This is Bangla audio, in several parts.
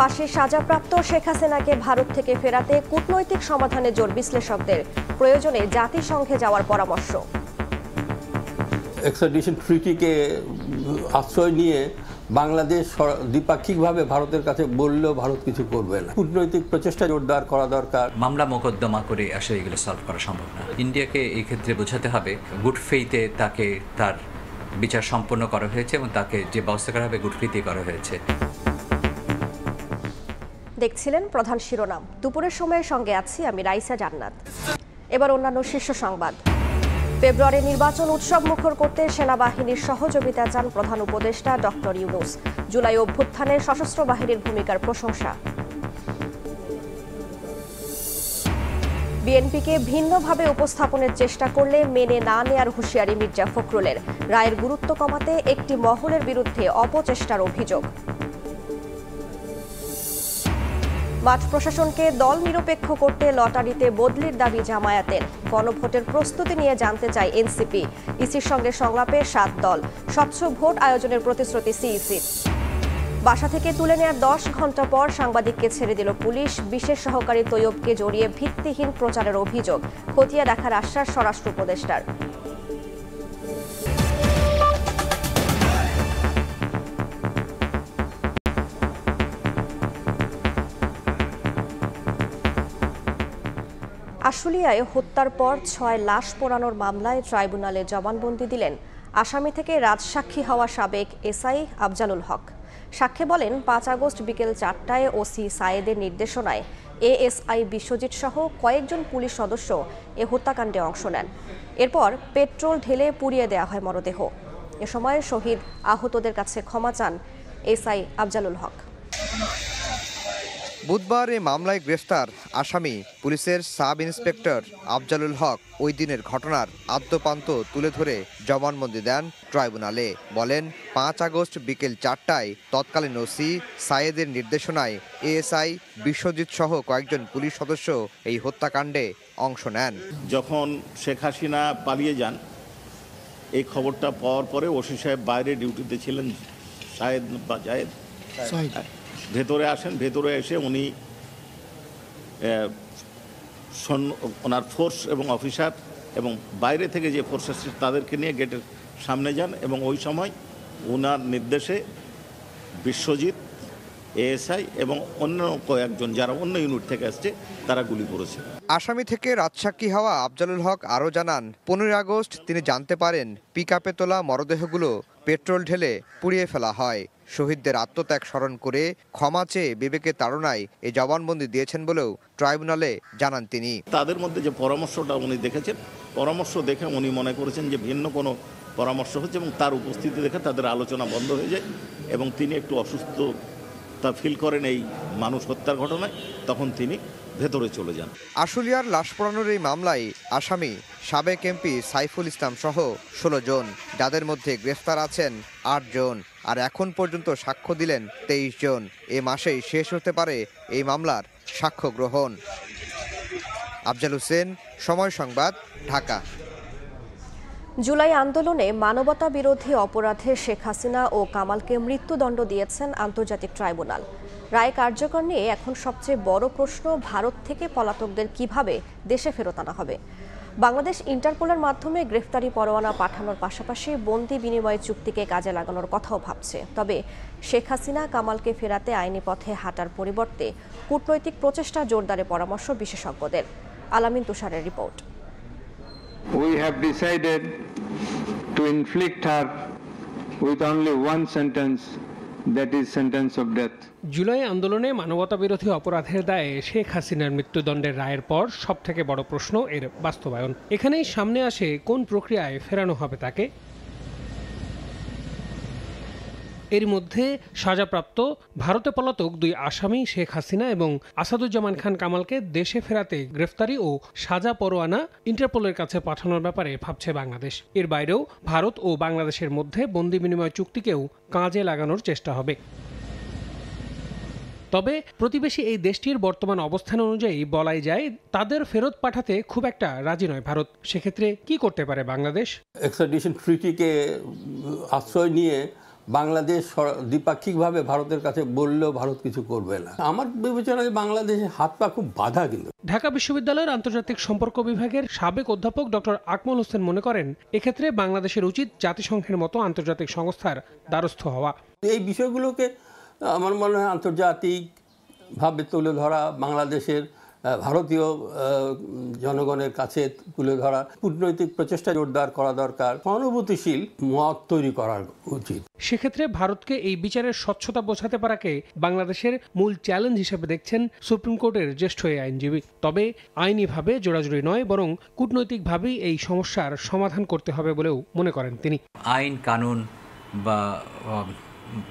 ফাঁসির সাজাপ্রাপ্ত শেখ হাসিনাকে ভারত থেকে ফেরাতে কূটনৈতিক সমাধানে জোর বিশ্লেষকদের, প্রয়োজনে জাতিসংঘে যাওয়ার পরামর্শ। এক্সট্রাডিশন ট্রিটিকে আশ্রয় নিয়ে বাংলাদেশ দ্বিপাক্ষিকভাবে ভারতের কাছে বললেও ভারত কিছু করবে না। কূটনৈতিক প্রচেষ্টা জোরদার করা দরকার। মামলা মোকদ্দমা করে আসলে এগুলো সলভ করা সম্ভব না। ইন্ডিয়াকে এই ক্ষেত্রে বোঝাতে হবে গুড ফেইথে তাকে তার বিচার সম্পন্ন করা হয়েছে এবং তাকে যে ব্যবস্থা করা হবে গুড ফেইথে করা হয়েছে। দেখছিলেন প্রধান শিরোনাম। দুপুরের সময়ের সঙ্গে আছি আমি রাইসা জান্নাত। এবার অন্যান্য শীর্ষ সংবাদ। ফেব্রুয়ারি নির্বাচন উৎসব মুখর করতে সেনাবাহিনীর সহযোগিতা চান প্রধান উপদেষ্টা ডক্টর ইউনূস। জুলাই অভ্যুত্থানে সশস্ত্র বাহিনীর ভূমিকার প্রশংসা। বিএনপিকে ভিন্নভাবে উপস্থাপনের চেষ্টা করলে মেনে না নেয়ার হুঁশিয়ারি মির্জা ফখরুলের। রায়ের গুরুত্ব কমাতে একটি মহলের বিরুদ্ধে অপচেষ্টার অভিযোগ। মাঠ প্রশাসনকে দল নিরপেক্ষ করতে লটারিতে বদলির দাবি জামায়াতের। গণভোটের প্রস্তুতি নিয়ে জানতে চায় এনসিপি। ইসির সঙ্গে সংলাপে 7 দল। স্বচ্ছ ভোট আয়োজনের প্রতিশ্রুতি সিইসির। বাসা থেকে তুলে নেওয়ার 10 ঘণ্টা পর সাংবাদিককে ছেড়ে দিল পুলিশ। বিশেষ সহকারী তৈয়বকে জড়িয়ে ভিত্তিহীন প্রচারের অভিযোগ। খতিয়ে দেখার আশ্বাস স্বরাষ্ট্র উপদেষ্টার। আশুলিয়ায় হত্যার পর 6 লাশ পোড়ানোর মামলায় ট্রাইব্যুনালে জবানবন্দি দিলেন আসামি থেকে রাজসাক্ষী হওয়া সাবেক এসআই আফজালুল হক। সাক্ষ্যে বলেন 5 আগস্ট বিকেল 4টায় ওসি সায়েদের নির্দেশনায় এএসআই বিশ্বজিৎ সহ কয়েকজন পুলিশ সদস্য এ হত্যাকাণ্ডে অংশ নেন। এরপর পেট্রোল ঢেলে পুড়িয়ে দেওয়া হয় মরদেহ। এ সময় শহীদ আহতদের কাছে ক্ষমা চান এসআই আফজালুল হক। বুধবার এই মামলায় গ্রেফতার আসামি পুলিশের সাব ইন্সপেক্টর আফজালুল হক ওই দিনের ঘটনার আদ্যপান্ত তুলে ধরে জবানবন্দি দেন ট্রাইব্যুনালে। বলেন 5 আগস্ট বিকেল 4টায় তৎকালীন ওসি সায়েদের নির্দেশনায় এএসআই বিশ্বজিৎ সহ কয়েকজন পুলিশ সদস্য এই হত্যাকাণ্ডে অংশ নেন। যখন শেখ হাসিনা পালিয়ে যান এই খবরটা পাওয়ার পরে ওসি সাহেব বাইরে ডিউটিতে ছিলেন, সায়েদ বা জায়েদ ভেতরে আসেন। ভেতরে এসে উনি ওনার ফোর্স এবং অফিসার এবং বাইরে থেকে যে ফোর্স আসছে তাদেরকে নিয়ে গেটের সামনে যান এবং ওই সময় ওনার নির্দেশে বিশ্বজিৎ, এএসআই এবং অন্য কয়েকজন যারা অন্য ইউনিট থেকে আসছে তারা গুলি করেছে। আসামি থেকে রাজসাক্ষী হওয়া আফজালুল হক আরও জানান 15 আগস্ট তিনি জানতে পারেন পিকআপে তোলা মরদেহগুলো পেট্রোল ঢেলে পুড়িয়ে ফেলা হয়। শহীদদের আত্মত্যাগ স্মরণ করে ক্ষমা চেয়ে বিবেকের তাড়নায় এই জবানবন্দি দিয়েছেন বলেও ট্রাইব্যুনালে জানান তিনি। তাদের মধ্যে যে পরামর্শটা উনি দেখেছেন, পরামর্শ দেখে উনি মনে করেছেন যে ভিন্ন কোনো পরামর্শ হচ্ছে এবং তার উপস্থিতি দেখে তাদের আলোচনা বন্ধ হয়ে যায় এবং তিনি একটু অসুস্থতা ফিল করেন এই মানুষ হত্যার ঘটনায়, তখন তিনি ভেতরে চলে যান। আশুলিয়ার লাশ পোড়ানোর এই মামলায় আসামি সাবেক এমপি সাইফুল ইসলাম সহ 16 জন, যাদের মধ্যে গ্রেফতার আছেন 8 জন আর এখন পর্যন্ত সাক্ষ্য দিলেন 23 জন। এ মাসেই শেষ হতে পারে এই মামলার সাক্ষ্য গ্রহণ। আফজাল হোসেন, সময় সংবাদ, ঢাকা। জুলাই আন্দোলনে মানবতা বিরোধী অপরাধে শেখ হাসিনা ও কামালকে মৃত্যুদণ্ড দিয়েছেন আন্তর্জাতিক ট্রাইব্যুনাল। রায় কার্যকর নিয়ে এখন সবচেয়ে বড় প্রশ্ন, ভারত থেকে পলাতকদের কিভাবে দেশে ফেরত আনা হবে। বাংলাদেশ ইন্টারপোলের মাধ্যমে গ্রেফতারি পরোয়ানা পাঠানোর পাশাপাশি বন্দি বিনিময় চুক্তিকে কাজে লাগানোর কথাও ভাবছে। তবে শেখ হাসিনা কামালকে ফেরাতে আইনি পথে হাঁটার পরিবর্তে কূটনৈতিক প্রচেষ্টা জোরদারের পরামর্শ বিশেষজ্ঞদের। আলামিন তুষারের report. We have decided to inflict her with only one sentence, that is sentence of death. July আন্দোলনে মানবতাবিরোধী অপরাধের দায়ে শেখ হাসিনার মৃত্যুদণ্ডের রায়ের পর সবথেকে বড় প্রশ্ন এর বাস্তবায়ন। এখানেই সামনে আসে কোন প্রক্রিয়ায় ফেরানো হবে তাকে। এর মধ্যে সাজাপ্রাপ্ত ভারতে পলাতক 2 আসামি শেখ হাসিনা এবং আসাদুজ্জামান খান কামালকে দেশে ফেরাতে গ্রেফতারি ও সাজা পরোয়ানা ইন্টারপোলের কাছে পাঠানোর ব্যাপারে ভাবছে বাংলাদেশ। এর বাইরেও ভারত ও বাংলাদেশের মধ্যে বন্দি বিনিময় চুক্তিকেও কাজে লাগানোর চেষ্টা হবে। তবে প্রতিবেশী এই দেশটির বর্তমান অবস্থান অনুযায়ী বলাই যায় তাদের ফেরত পাঠাতে খুব একটা রাজি নয় ভারত। সেক্ষেত্রে কি করতে পারে বাংলাদেশ? এক্সট্রাডিশন ট্রিটিকে আশ্রয় নিয়ে বাংলাদেশ দ্বিপাক্ষিকভাবে ভারতের কাছে বললেও ভারত কিছু করবে না। আমার বিবেচনায় বাংলাদেশের হাত পা খুব বাধা। কিন্তু ঢাকা বিশ্ববিদ্যালয়ের আন্তর্জাতিক সম্পর্ক বিভাগের সাবেক অধ্যাপক ডক্টর আকমল হোসেন মনে করেন, এক্ষেত্রে বাংলাদেশের উচিত জাতিসংঘের মতো আন্তর্জাতিক সংস্থার দ্বারস্থ হওয়া। এই বিষয়গুলোকে আমার মনে হয় আন্তর্জাতিকভাবে তুলে ধরা, বাংলাদেশের ভারতীয় জনগণের কাছে তুলে ধরা, কূটনৈতিক প্রচেষ্টা জোরদার করা দরকার, সহানুভূতিশীল মত তৈরি করা উচিত। সেক্ষেত্রে ভারতকে এই বিচারের স্বচ্ছতা বোঝাতে পারাকে বাংলাদেশের মূল চ্যালেঞ্জ হিসেবে দেখছেন সুপ্রিম কোর্টের জ্যেষ্ঠ এই আইনজীবী। তবে আইনিভাবে জোড়াজুড়ি নয়, বরং কূটনৈতিকভাবেই এই সমস্যার সমাধান করতে হবে বলেও মনে করেন তিনি। আইন কানুন বা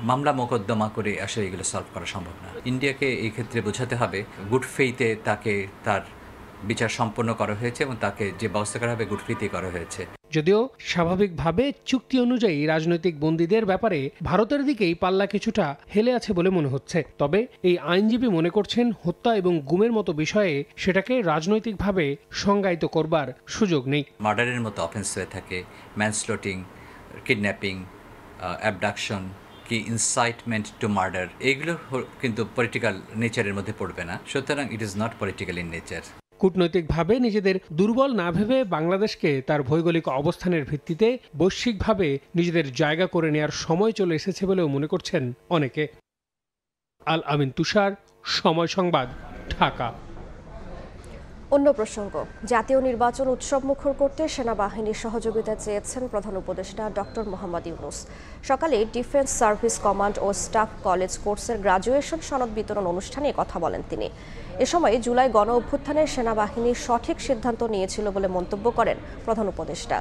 মামলা মোকদ্দমা করে আসলে এগুলো সলভ করা সম্ভব না। ইন্ডিয়াকে এই ক্ষেত্রে বোঝাতে হবে গুড ফেইথে তাকে তার বিচার সম্পন্ন করা হয়েছে এবং তাকে যে ব্যবস্থা করা হবে গুড ফেইথে করা হয়েছে। যদিও স্বাভাবিকভাবে চুক্তি অনুযায়ী রাজনৈতিক বন্দীদের ব্যাপারে ভারতের দিকেই পাল্লা কিছুটা হেলে আছে বলে মনে হচ্ছে। তবে এই আইনজীবী মনে করছেন, হত্যা এবং গুমের মতো বিষয়ে সেটাকে রাজনৈতিকভাবে সংজ্ঞায়িত করবার সুযোগ নেই। মার্ডারের মতো অফেন্স হয়ে থাকে, ম্যানস্লটিং, কিডন্যাপিং, অ্যাবডাকশন, কি ইনসাইটমেন্ট টু মার্ডার, এগুলো কিন্তু পলিটিক্যাল নেচারের মধ্যে পড়বে না। সুতরাং it is not political in nature. কূটনৈতিকভাবে নিজেদের দুর্বল না ভেবে বাংলাদেশকে তার ভৌগোলিক অবস্থানের ভিত্তিতে বৈশ্বিকভাবে নিজেদের জায়গা করে নেওয়ার সময় চলে এসেছে বলেও মনে করছেন অনেকে। আল আমিন তুষার, সময় সংবাদ, ঢাকা। অন্য প্রসঙ্গ, জাতীয় নির্বাচন উৎসবমুখর করতে সেনাবাহিনীর সহযোগিতা চেয়েছেন প্রধান উপদেষ্টা ডক্টর মোহাম্মদ ইউনূস। সকালে ডিফেন্স সার্ভিস কমান্ড ও স্টাফ কলেজ কোর্সের গ্রাজুয়েশন সনদ বিতরণ অনুষ্ঠানে কথা বলেন তিনি। এ সময় জুলাই গণ অভ্যুত্থানে সেনাবাহিনী সঠিক সিদ্ধান্ত নিয়েছিল বলে মন্তব্য করেন প্রধান উপদেষ্টা।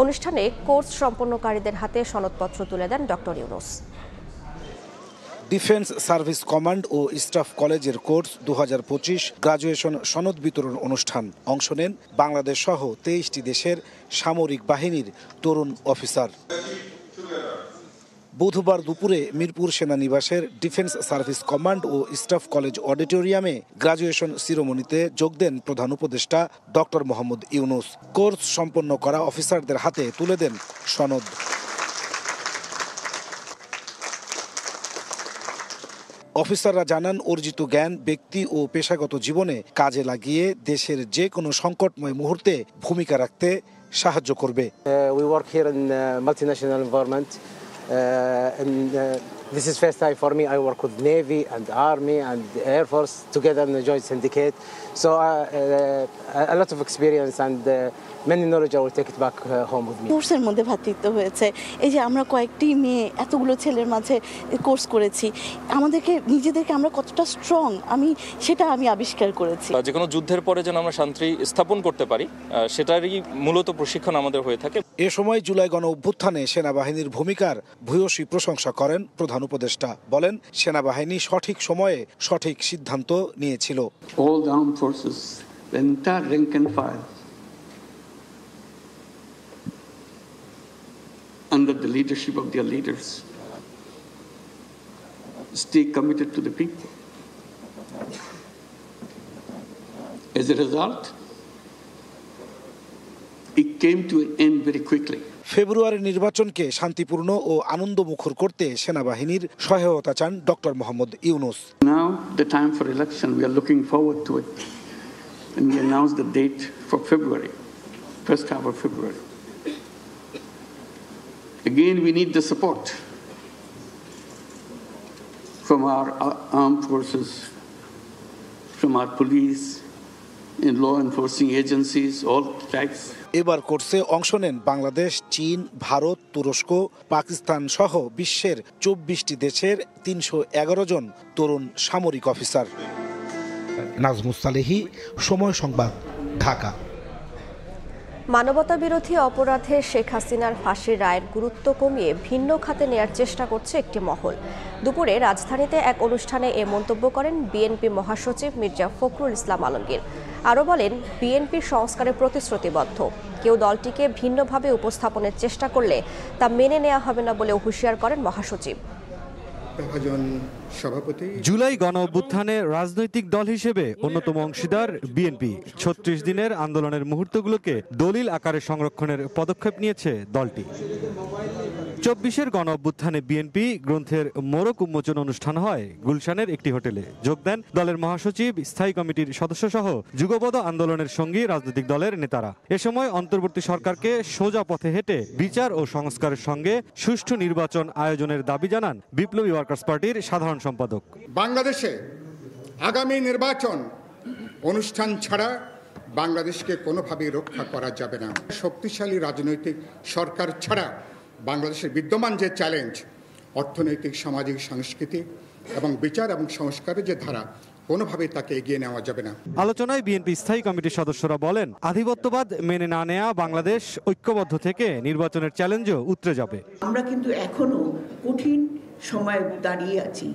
অনুষ্ঠানে কোর্স সম্পন্নকারীদের হাতে সনদপত্র তুলে দেন doctor Yunus. Defence service command ও স্টাফ কলেজের কোর্স 2025 গ্রাজুয়েশন সনদ বিতরণ অনুষ্ঠান অংশ নেন বাংলাদেশ সহ 23টি দেশের সামরিক বাহিনীর তরুণ অফিসার। বুধবার দুপুরে মিরপুর সেনানিবাসের ডিফেন্স সার্ভিস কমান্ড ও স্টাফ কলেজ অডিটোরিয়ামে গ্রাজুয়েশন সিরোমনিতে যোগ দেন প্রধান উপদেষ্টা ডক্টর মোহাম্মদ ইউনূস। কোর্স সম্পন্ন করা অফিসারদের হাতে তুলে দেন সনদ। অফিসাররা জানান, অর্জিত জ্ঞান ব্যক্তি ও পেশাগত জীবনে কাজে লাগিয়ে দেশের যে কোনো সংকটময় মুহূর্তে ভূমিকা রাখতে সাহায্য করবে। We work here in multinational environment. This is first time for me. I work with Navy and Army and Air Force together in the Joint Syndicate. So a lot of experience and many knowledge I will take it back home with me. কোর্সের মধ্যে ভ্রাতৃত্ব হয়েছে। এই যে আমরা কয়েকটি মেয়ে এতগুলো ছেলের মাঝে কোর্স করেছি, আমাদেরকে নিজেদেরকে আমরা কতটা স্ট্রং সেটা আমি আবিষ্কার করেছি। যে কোনো যুদ্ধের পরে যেন আমরা শান্তি স্থাপন করতে পারি, সেটারই মূলত প্রশিক্ষণ আমাদের হয়ে থাকে। এ সময় জুলাই গণ অভ্যুত্থানে সেনাবাহিনীর ভূমিকার ভূয়সী প্রশংসা করেন প্রধান উপদেষ্টা। বলেন, সেনাবাহিনী সঠিক সময়ে সঠিক সিদ্ধান্ত নিয়েছিল। All the armed forces, the entire rank and file, under the leadership of their leaders, stay committed to the people. As a result, it came to an end very quickly. ফেব্রুয়ারি নির্বাচনকে শান্তিপূর্ণ ও আনন্দমুখর করতে সেনাবাহিনীর সহায়তা চান doctor Mohammad Yunus. Now the time for election, we are looking forward to it, and we announced the date for February, first half of February. Again, we need the support from our armed forces, from our police, and law enforcing agencies, all types. এবার কোর্সে অংশ নেন বাংলাদেশ, চীন, ভারত, তুরস্ক, পাকিস্তান সহ বিশ্বের 24টি দেশের 311 জন তরুণ সামরিক অফিসার। নাজমুস সালেহী, সময় সংবাদ, ঢাকা। মানবতা বিরোধী অপরাধে শেখ হাসিনার ফাঁসির রায়ের গুরুত্ব কমিয়ে ভিন্ন খাতে নেয়ার চেষ্টা করছে একটি মহল। দুপুরে রাজধানীতে এক অনুষ্ঠানে এ মন্তব্য করেন বিএনপি মহাসচিব মির্জা ফখরুল ইসলাম আলমগীর। আরও বলেন, বিএনপির সংস্কারে প্রতিশ্রুতিবদ্ধ, কেউ দলটিকে ভিন্নভাবে উপস্থাপনের চেষ্টা করলে তা মেনে নেওয়া হবে না বলেও হুঁশিয়ার করেন মহাসচিব। জুলাই গণ অভ্যুত্থানে রাজনৈতিক দল হিসেবে অন্যতম অংশীদার বিএনপি ৩৬ দিনের আন্দোলনের মুহূর্তগুলোকে দলিল আকারে সংরক্ষণের পদক্ষেপ নিয়েছে দলটি। 24-এর গণ অভ্যুত্থানে বিএনপি গ্রন্থের মোড়ক উন্মোচন অনুষ্ঠান হয় গুলশানের একটি হোটেলে। যোগ দেন দলের মহাসচিব, স্থায়ী কমিটির সদস্যসহ যুগপৎ আন্দোলনের সঙ্গী রাজনৈতিক দলের নেতারা। এ সময় অন্তর্বর্তী সরকারকে সোজা পথে হেঁটে বিচার ও সংস্কারের সঙ্গে সুষ্ঠু নির্বাচন আয়োজনের দাবি জানান বিপ্লবী ওয়ার্কার্স পার্টির সাধারণ সম্পাদক। বাংলাদেশে আগামী নির্বাচন অনুষ্ঠান ছাড়া বাংলাদেশকে কোনোভাবেই রক্ষা করা যাবে না। শক্তিশালী রাজনৈতিক সরকার ছাড়া বাংলাদেশের বিদ্যমান যে চ্যালেঞ্জ, অর্থনৈতিক, সামাজিক, সাংস্কৃতিক এবং বিচার এবং সংস্কারের যে ধারা, কোনোভাবেই তাকে এগিয়ে নেওয়া যাবে না। আলোচনায় বিএনপি স্থায়ী কমিটির সদস্যরা বলেন, আধিপত্যবাদ মেনে না নেয়া বাংলাদেশ ঐক্যবদ্ধ থেকে নির্বাচনের চ্যালেঞ্জও উতরে যাবে। আমরা কিন্তু এখনো কঠিন সময় দাঁড়িয়ে আছি।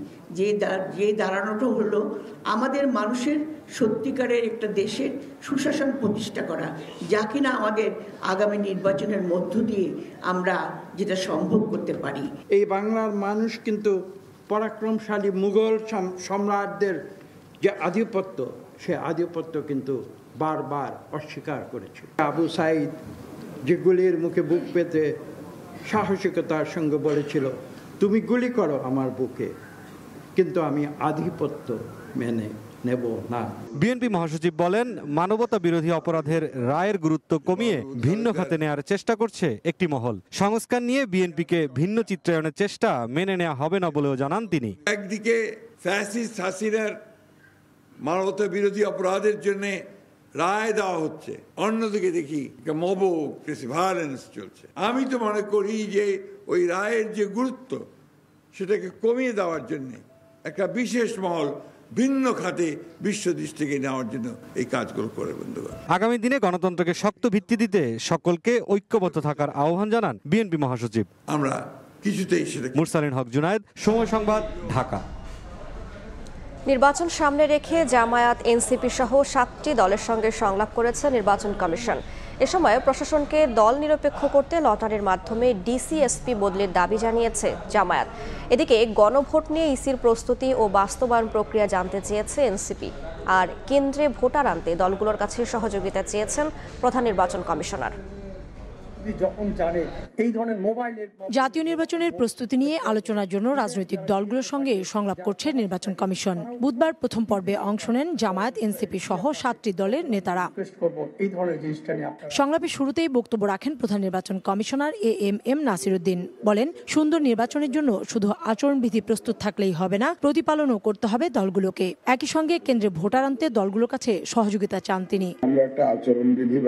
যে দাঁড়ানোটা হলো আমাদের মানুষের সত্যিকারের একটা দেশের সুশাসন প্রতিষ্ঠা করা, যা কিনা আমাদের আগামী নির্বাচনের মধ্য দিয়ে আমরা যেটা সম্ভব করতে পারি। এই বাংলার মানুষ কিন্তু পরাক্রমশালী মুঘল সম্রাটদের যে আধিপত্য, সে আধিপত্য কিন্তু বারবার অস্বীকার করেছে। আবু সাইদ যে গুলির মুখে বুক পেতে সাহসিকতার সঙ্গে বলেছিল, তুমি গুলি করো আমার বুকে, কিন্তু আমি আধিপত্য মেনে নেব না। বিএনপি মহাসচিব বলেন, মানবতা বিরোধী অপরাধের রায়ের গুরুত্ব কমিয়ে ভিন্ন খাতে নেওয়ার চেষ্টা করছে একটি মহল। সংস্কার নিয়ে বিএনপিকে ভিন্ন চিত্রায়নের চেষ্টা মেনে নেওয়া হবে না বলেও জানান তিনি। একদিকে ফ্যাসিস্ট হাসিনার মানবতা বিরোধী অপরাধের জন্য রায় দেওয়া হচ্ছে, অন্যদিকে দেখি মব ভায়োলেন্স চলছে। আমি তো মনে করি যে ওই রায়ের যে গুরুত্ব, সেটাকে কমিয়ে দেওয়ার জন্য একটা বিশেষ মহল ভিন্ন খাতে বিশ্ব দৃষ্টিকে নেওয়ার জন্য এই কাজগুলো করে। বন্ধুগণ, আগামী দিনে গণতন্ত্রকে শক্ত ভিত্তি দিতে সকলকে ঐক্যবদ্ধ থাকার আহ্বান জানান বিএনপি মহাসচিব। আমরা কিছুতেই সেটা। মুরসালিন হক জুনায়েদ, সময় সংবাদ, ঢাকা। নির্বাচন সামনে রেখে জামায়াত, এনসিপি সহ 7টি দলের সঙ্গে সংলাপ করেছে নির্বাচন কমিশন। এ সময় প্রশাসনকে দল নিরপেক্ষ করতে লটারির মাধ্যমে ডিসি-এসপি বদলির দাবি জানিয়েছে জামায়াত। এদিকে গণভোট নিয়ে ইসির প্রস্তুতি ও বাস্তবায়ন প্রক্রিয়া জানতে চেয়েছে এনসিপি। আর কেন্দ্রে ভোটার আনতে দলগুলোর কাছে সহযোগিতা চেয়েছেন প্রধান নির্বাচন কমিশনার। জাতীয় নির্বাচনের প্রস্তুতি নিয়ে আলোচনার জন্য রাজনৈতিক দলগুলোর সঙ্গে সংলাপ করছে নির্বাচন কমিশন। বুধবার প্রথম পর্বে অংশ নেন জামায়াত, এনসিপি সহ 7টি দলের নেতারা। সংলাপের শুরুতেই বক্তব্য রাখেন প্রধান নির্বাচন কমিশনার এএমএম নাসিরউদ্দিন। বলেন, সুন্দর নির্বাচনের জন্য শুধু আচরণবিধি প্রস্তুত থাকলেই হবে না, প্রতিপালনও করতে হবে দলগুলোকে। একই সঙ্গে কেন্দ্রে ভোটার আনতে দলগুলোর কাছে সহযোগিতা চান তিনি। আমরা একটা আচরণবিধি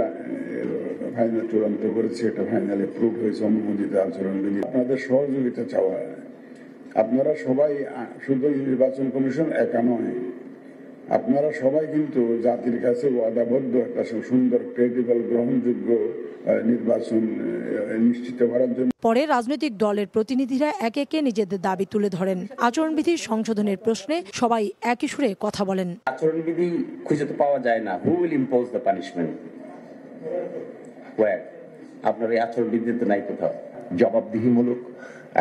ফাইনাল চূড়ান্ত করেছি, এটা ফাইনাল অ্যাপ্রুভ হয়েছে, অনুমোদিত আচরণবিধি। আপনাদের সহযোগিতা চাওয়া, আপনারা সবাই, শুধু নির্বাচন কমিশন একা নয়, আপনারা সবাই কিন্তু জাতির কাছে ওয়াদাবদ্ধ একটা সুন্দর, ক্রেডিবল, গ্রহণযোগ্য নির্বাচন নিশ্চিত করার জন্য। পরে রাজনৈতিক দলের প্রতিনিধিরা একে একে নিজেদের দাবি তুলে ধরেন। আচরণবিধি সংশোধনের প্রশ্নে সবাই একই সুরে কথা বলেন। আচরণবিধি খুঁজে তো পাওয়া যায় না। Who will impose the punishment? আপনার এই আচরণবিধিতে নাই কোথাও। জবাবদিহিমূলক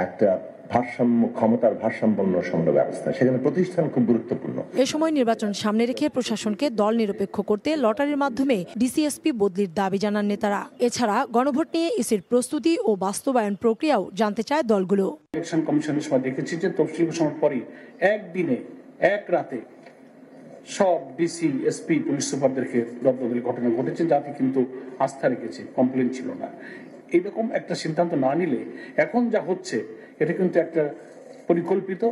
একটা ভারসাম্য, ক্ষমতার ভারসাম্যপূর্ণ সমন্বয় ব্যবস্থা, সেখানে প্রতিষ্ঠান খুব গুরুত্বপূর্ণ। এ সময় নির্বাচন সামনে রেখে প্রশাসনকে দল নিরপেক্ষ করতে লটারির মাধ্যমে ডিসি-এসপি বদলির দাবি জানান নেতারা। এছাড়া গণভোট নিয়ে ইসির প্রস্তুতি ও বাস্তবায়ন প্রক্রিয়াও জানতে চায় দলগুলো। ইলেকশন কমিশনের সময় দেখেছি যে তফসিল ঘোষণার পরই একদিনে, এক রাতে সব ডিসি, এসপি, পুলিশ সুপারদেরকে রদবদলের ঘটনা ঘটেছে, যাতে কিন্তু আস্থা রেখেছে, কমপ্লেন ছিল না। এইরকম একটা সিদ্ধান্ত না নিলে এখন যা হচ্ছে, এটা কিন্তু একটা পরিকল্পিত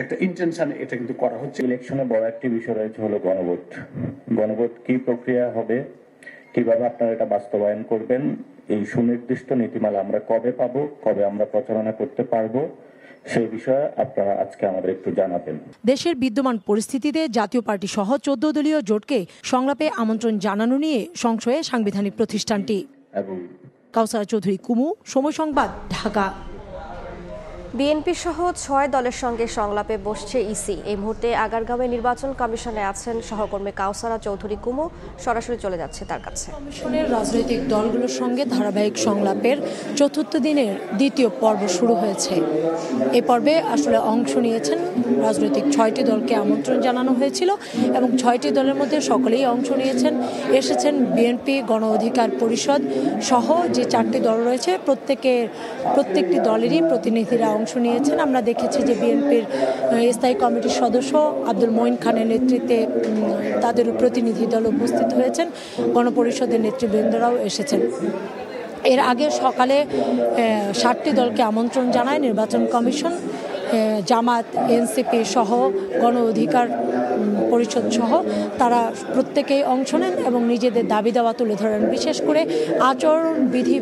একটা ইন্টেনশন, এটা কিন্তু করা হচ্ছে। ইলেকশনে বড় একটি বিষয় রয়েছে হলো গণভোট। গণভোট কি প্রক্রিয়া হবে, কিভাবে আপনারা এটা বাস্তবায়ন করবেন, এই সুনির্দিষ্ট নীতিমালা আমরা কবে পাবো, কবে আমরা প্রচারণা করতে পারবো, সেই বিষয়ে আপনারা আজকে আমাদের একটু জানাবেন। দেশের বিদ্যমান পরিস্থিতিতে জাতীয় পার্টি সহ 14 দলীয় জোটকে সংলাপে আমন্ত্রণ জানানো নিয়ে সংশয়ে সাংবিধানিক প্রতিষ্ঠানটি। কাউসারা চৌধুরী, কুমু, সময় সংবাদ, ঢাকা। বিএনপি সহ ৬ দলের সঙ্গে সংলাপে বসছে ইসি। এই মুহূর্তে আগারগাঁওয়ে নির্বাচন কমিশনে আছেন সহকর্মী কাউসারা চৌধুরী কুমু। সরাসরি চলে যাচ্ছে তার কাছে। কমিশনের রাজনৈতিক দলগুলোর সঙ্গে ধারাবাহিক সংলাপের চতুর্থ দিনের দ্বিতীয় পর্ব শুরু হয়েছে। এই পর্বে আসলে অংশ নিয়েছেন রাজনৈতিক 6টি দলকে আমন্ত্রণ জানানো হয়েছিল এবং 6টি দলের মধ্যে সকলেই অংশ নিয়েছেন। এসেছেন বিএনপি, গণ অধিকার পরিষদ সহ যে 4টি দল রয়েছে প্রত্যেকটি দলেরই প্রতিনিধিরা অংশ নিয়েছেন। আমরা দেখেছি যে বিএনপির স্থায়ী কমিটির সদস্য আব্দুল মঈন খানের নেতৃত্বে তাদের প্রতিনিধি দল উপস্থিত হয়েছেন, গণপরিষদের নেতৃবৃন্দরাও এসেছেন। এর আগে সকালে 7টি দলকে আমন্ত্রণ জানায় নির্বাচন কমিশন। জামাত, এনসিপি সহ গণ অধিকার পরিষদ সহ তারা প্রত্যেকেই অংশ নেন এবং নিজেদের দাবি দাওয়া তুলে ধরেন। বিশেষ করে আচরণবিধি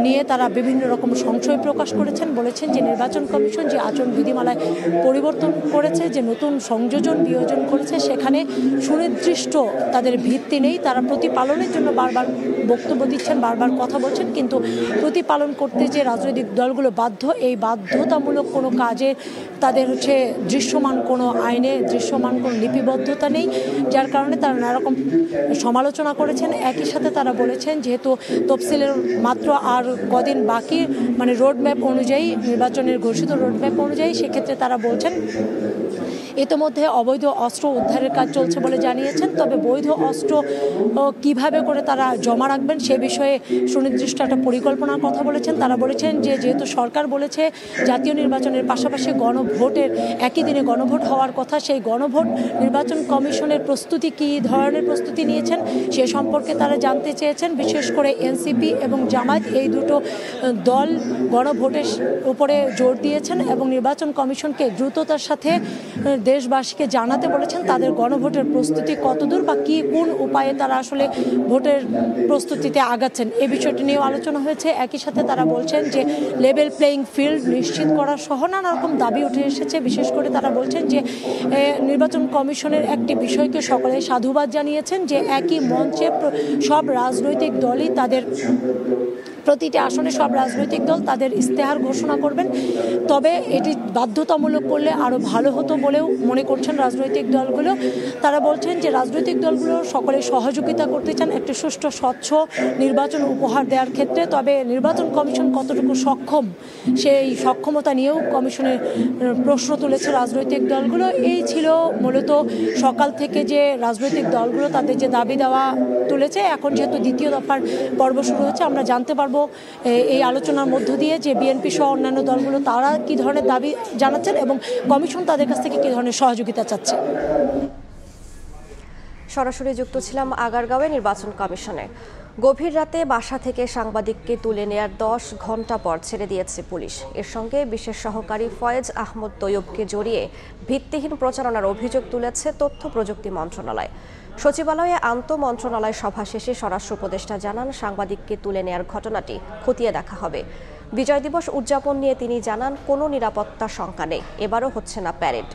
নিয়ে তারা বিভিন্ন রকম সংশয় প্রকাশ করেছেন। বলেছেন যে নির্বাচন কমিশন যে আচরণ বিধিমালায় পরিবর্তন করেছে, যে নতুন সংযোজন বিয়োজন করেছে, সেখানে সুনির্দিষ্ট তাদের ভিত্তি নেই। তারা প্রতিপালনের জন্য বারবার বক্তব্য দিচ্ছেন, বারবার কথা বলছেন, কিন্তু প্রতিপালন করতে যে রাজনৈতিক দলগুলো বাধ্য, এই বাধ্যতামূলক কোনো কাজে তাদের দৃশ্যমান কোনো আইনে দৃশ্যমান কোনো লিপিবদ্ধতা নেই, যার কারণে তারা নানা রকম সমালোচনা করেছেন। একই সাথে তারা বলেছেন যেহেতু তফসিলের মাত্র আর কদিন বাকি, মানে রোডম্যাপ অনুযায়ী, নির্বাচনের ঘোষিত রোডম্যাপ অনুযায়ী, সেক্ষেত্রে তারা বলছেন ইতিমধ্যে অবৈধ অস্ত্র উদ্ধারের কাজ চলছে বলে জানিয়েছেন। তবে বৈধ অস্ত্র কিভাবে করে তারা জমা রাখবেন সে বিষয়ে সুনির্দিষ্ট একটা পরিকল্পনার কথা বলেছেন। তারা বলেছেন যে যেহেতু সরকার বলেছে জাতীয় নির্বাচনের পাশাপাশি গণভোটের একই দিনে গণভোট হওয়ার কথা, সেই গণভোট নির্বাচন কমিশনের প্রস্তুতি কী ধরনের প্রস্তুতি নিয়েছেন সে সম্পর্কে তারা জানতে চেয়েছেন। বিশেষ করে এনসিপি এবং জামায়াত এই দুটো দল গণভোটের উপরে জোর দিয়েছেন এবং নির্বাচন কমিশনকে দ্রুততার সাথে দেশবাসীকে জানাতে বলেছেন তাদের গণভোটের প্রস্তুতি কতদূর বা কোন উপায়ে তারা আসলে ভোটের প্রস্তুতিতে আগাচ্ছেন, এই বিষয়টি নিয়েও আলোচনা হয়েছে। একই সাথে তারা বলছেন যে লেভেল প্লেয়িং ফিল্ড নিশ্চিত করা সহ নানা রকম দাবি উঠে এসেছে। বিশেষ করে তারা বলছেন যে নির্বাচন কমিশনের একটি বিষয়কে সকলে সাধুবাদ জানিয়েছেন যে একই মঞ্চে সব রাজনৈতিক দলই তাদের প্রতিটি আসনে সব রাজনৈতিক দল তাদের ইস্তেহার ঘোষণা করবেন। তবে এটি বাধ্যতামূলক করলে আরও ভালো হতো বলেও মনে করছেন রাজনৈতিক দলগুলো। তারা বলছেন যে রাজনৈতিক দলগুলো সকলে সহযোগিতা করতে চান একটি সুষ্ঠু স্বচ্ছ নির্বাচন উপহার দেওয়ার ক্ষেত্রে। তবে নির্বাচন কমিশন কতটুকু সক্ষম সেই সক্ষমতা নিয়েও কমিশনের প্রশ্ন তুলেছে রাজনৈতিক দলগুলো। এই ছিল মূলত সকাল থেকে যে রাজনৈতিক দলগুলো তাদের যে দাবি দেওয়া তুলেছে। এখন যেহেতু দ্বিতীয় দফার পর্ব শুরু হচ্ছে, আমরা জানতে পারবো এই আলোচনার মধ্য দিয়ে যে বিএনপি সহ অন্যান্য দলগুলো তারা কি ধরনের দাবি জানাচ্ছেন এবং কমিশন তাদের কাছ থেকে কি ধরনের সহযোগিতা চাচ্ছে। সরাসরি যুক্ত ছিলাম আগারগাঁওয়ে নির্বাচন কমিশনে। গভীর রাতে বাসা থেকে সাংবাদিককে তুলে নেয়ার 10 ঘন্টা পর ছেড়ে দিয়েছে পুলিশ। এর সঙ্গে বিশেষ সহকারী ফয়েজ আহমদ তৈয়বকে জড়িয়ে ভিত্তিহীন প্রচারণার অভিযোগ তুলেছে তথ্য প্রযুক্তি মন্ত্রণালয়। সচিবালয়ে আন্তঃ মন্ত্রণালয় সভা শেষে স্বরাষ্ট্র উপদেষ্টা জানান সাংবাদিককে তুলে নেয়ার ঘটনাটি খতিয়ে দেখা হবে। বিজয় দিবস উদযাপন নিয়ে তিনি জানান কোনো নিরাপত্তা শঙ্কা নেই, এবারও হচ্ছে না প্যারেড।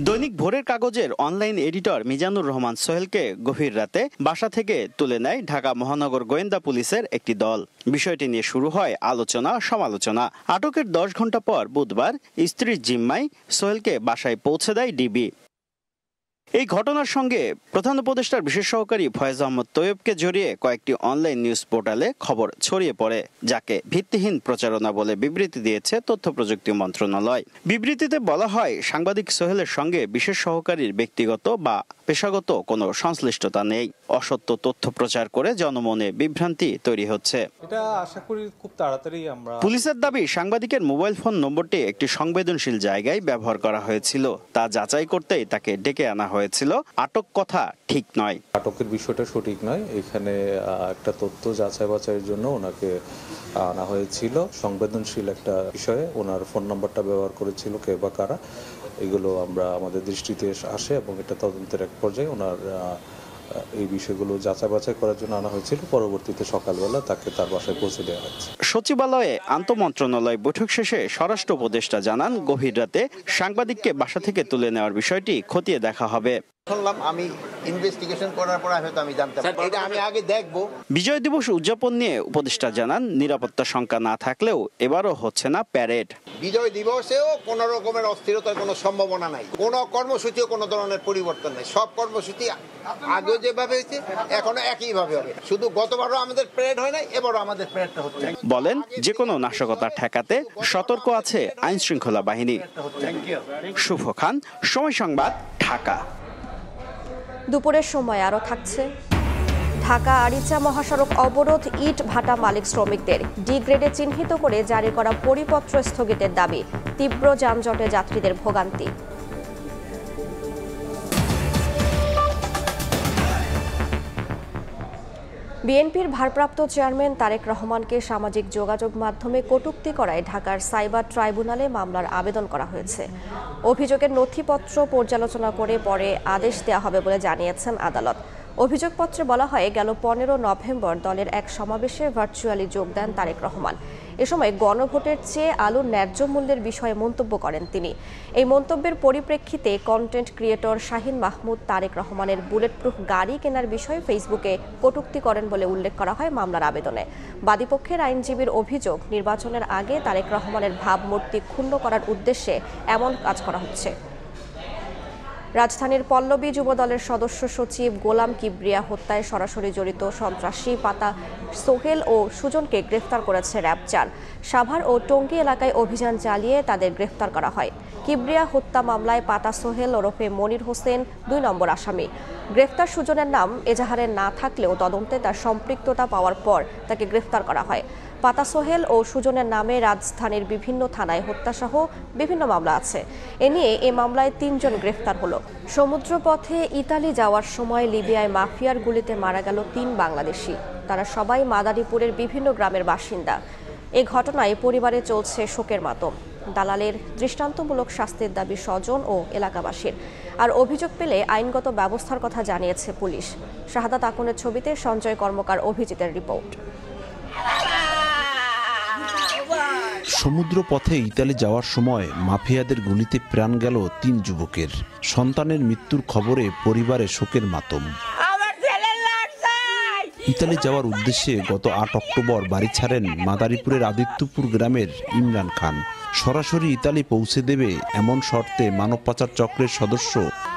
দৈনিক ভোরের কাগজের অনলাইন এডিটর মিজানুর রহমান সোহেলকে গভীর রাতে বাসা থেকে তুলে নেয় ঢাকা মহানগর গোয়েন্দা পুলিশের একটি দল। বিষয়টি নিয়ে শুরু হয় আলোচনা সমালোচনা। আটকের 10 ঘন্টা পর বুধবার স্ত্রীর জিম্মায় সোহেলকে বাসায় পৌঁছে দেয় ডিবি। এই ঘটনার সঙ্গে প্রধান উপদেষ্টার বিশেষ সহকারী ফয়েজ আহমদ তৈয়বকে জড়িয়ে কয়েকটি অনলাইন নিউজ পোর্টালে খবর ছড়িয়ে পড়ে, যাকে ভিত্তিহীন প্রচারণা বলে বিবৃতি দিয়েছে তথ্য প্রযুক্তি মন্ত্রণালয়। বিবৃতিতে বলা হয় সাংবাদিক সোহেলের সঙ্গে বিশেষ সহকারীর ব্যক্তিগত বা পেশাগত কোনো সংশ্লিষ্টতা নেই। অসত্য তথ্য প্রচার করে জনমনে বিভ্রান্তি তৈরি হচ্ছে। এটা আশা করি খুব তাড়াতাড়ি আমরা। পুলিশের দাবি সাংবাদিকের মোবাইল ফোন নম্বরটি একটি সংবেদনশীল জায়গায় ব্যবহার করা হয়েছিল, তা যাচাই করতেই তাকে ডেকে আনা হয়েছিল। আটক কথা ঠিক নয়। আটকের বিষয়টা সঠিক নয়। এখানে একটা তথ্য যাচাই বাছাইয়ের জন্য ওনাকে আনা হয়েছিল। সংবেদনশীল একটা বিষয়ে ওনার ফোন নাম্বারটা ব্যবহার করেছিল কে বা কারা, এগুলো আমরা আমাদের দৃষ্টিতে আসে এবং এটা তদন্তের এক পর্যায়ে ওনার এই বিষয়গুলো যাচাই বাছাই করার জন্য আনা হয়েছিল। পরবর্তীতে সকালবেলা তাকে তার বাসায় পৌঁছে দেওয়া হয়েছে। সচিবালয়ে আন্তঃমন্ত্রণালয় বৈঠক শেষে স্বরাষ্ট্র উপদেষ্টা জানান গভীর রাতে সাংবাদিককে বাসা থেকে তুলে নেওয়ার বিষয়টি খতিয়ে দেখা হবে। শুনলাম, আমি ইনভেস্টিগেশন করার পর হয়তো আমি জানতে পারি, এটা আমি আগে দেখবো। বিজয় দিবস উদযাপন নিয়ে উপদেষ্টা জানান, নিরাপত্তা শঙ্কা না থাকলেও এবারও হচ্ছে না প্যারেড। বিজয় দিবসেও কোনো রকমের অস্থিরতার কোনো সম্ভাবনা নাই, কোনো কর্মসূচিও কোনো ধরনের পরিবর্তন নাই। সব কর্মসূচি আগেও যেভাবে হয়েছে এখনো একইভাবে হবে। শুধু গতবারও আমাদের প্যারেড হয় নাই, এবারও আমাদের প্যারেডটা হচ্ছে। বলেন, যে কোনো নাশকতা ঠেকাতে সতর্ক আছে আইন শৃঙ্খলা বাহিনী। শুভ খান, সময় সংবাদ, ঢাকা। দুপুরের সময় আরও থাকছে ঢাকা আরিচা মহাসড়ক অবরোধ, ইট ভাটা মালিক শ্রমিকদের ডি গ্রেডে চিহ্নিত করে জারি করা পরিপত্র স্থগিতের দাবি, তীব্র যানজটে যাত্রীদের ভোগান্তি। বিএনপির ভারপ্রাপ্ত চেয়ারম্যান তারেক রহমানকে সামাজিক যোগাযোগ মাধ্যমে কটূক্তি করায় ঢাকার সাইবার ট্রাইব্যুনালে মামলার আবেদন করা হয়েছে। অভিযোগের নথিপত্র পর্যালোচনা করে পরে আদেশ দেওয়া হবে বলে জানিয়েছেন আদালত। অভিযোগপত্রে বলা হয়, গেল 15 নভেম্বর দলের এক সমাবেশে ভার্চুয়ালি যোগ দেন তারেক রহমান। এ সময় গণভোটের চেয়ে আলুর ন্যায্য মূল্যের বিষয়ে মন্তব্য করেন তিনি। এই মন্তব্যের পরিপ্রেক্ষিতে কন্টেন্ট ক্রিয়েটর শাহিন মাহমুদ তারেক রহমানের বুলেট প্রুফ গাড়ি কেনার বিষয়ে ফেসবুকে কটূক্তি করেন বলে উল্লেখ করা হয় মামলার আবেদনে। বাদীপক্ষের আইনজীবীর অভিযোগ, নির্বাচনের আগে তারেক রহমানের ভাবমূর্তি ক্ষুণ্ণ করার উদ্দেশ্যে এমন কাজ করা হচ্ছে। রাজধানীর পল্লবী যুবদলের সদস্য সচিব গোলাম কিবরিয়া হত্যায় সরাসরি জড়িত সন্ত্রাসী পাতা সোহেল ও সুজনকে গ্রেফতার করেছে র্যাব 4। সাভার ও টঙ্গী এলাকায় অভিযান চালিয়ে তাদের গ্রেফতার করা হয়। কিবরিয়া হত্যা মামলায় পাতা সোহেল ওরফে মনির হোসেন 2 নম্বর আসামি। গ্রেফতার সুজনের নাম এজাহারে না থাকলেও তদন্তে তার সম্পৃক্ততা পাওয়ার পর তাকে গ্রেফতার করা হয়। পাতা সোহেল ও সুজনের নামে রাজধানীর বিভিন্ন থানায় হত্যাসহ বিভিন্ন মামলা আছে। এ নিয়ে এই মামলায় 3 জন গ্রেফতার হলো। সমুদ্রপথে ইতালি যাওয়ার সময় লিবিয়ায় মাফিয়ার গুলিতে মারা গেল 3 বাংলাদেশি। তারা সবাই মাদারীপুরের বিভিন্ন গ্রামের বাসিন্দা। এই ঘটনায় পরিবারে চলছে শোকের মাতম। দালালের দৃষ্টান্তমূলক শাস্তির দাবি স্বজন ও এলাকাবাসীর। আর অভিযোগ পেলে আইনগত ব্যবস্থার কথা জানিয়েছে পুলিশ। শাহাদাত আকনের ছবিতে সঞ্জয় কর্মকার, অভিজিতের রিপোর্ট। সমুদ্র পথে ইতালি যাওয়ার সময় মাফিয়াদের গুলিতে প্রাণ গেল 3 যুবকের। সন্তানের মৃত্যুর খবরে পরিবারে শোকের মাতম। ইতালি যাওয়ার উদ্দেশ্যে গত 8 অক্টোবর বাড়ি ছাড়েন মাদারীপুরের আদিত্যপুর গ্রামের ইমরান খান। সরাসরি ইতালি পৌঁছে দেবে এমন শর্তে মানব পাচার চক্রের সদস্য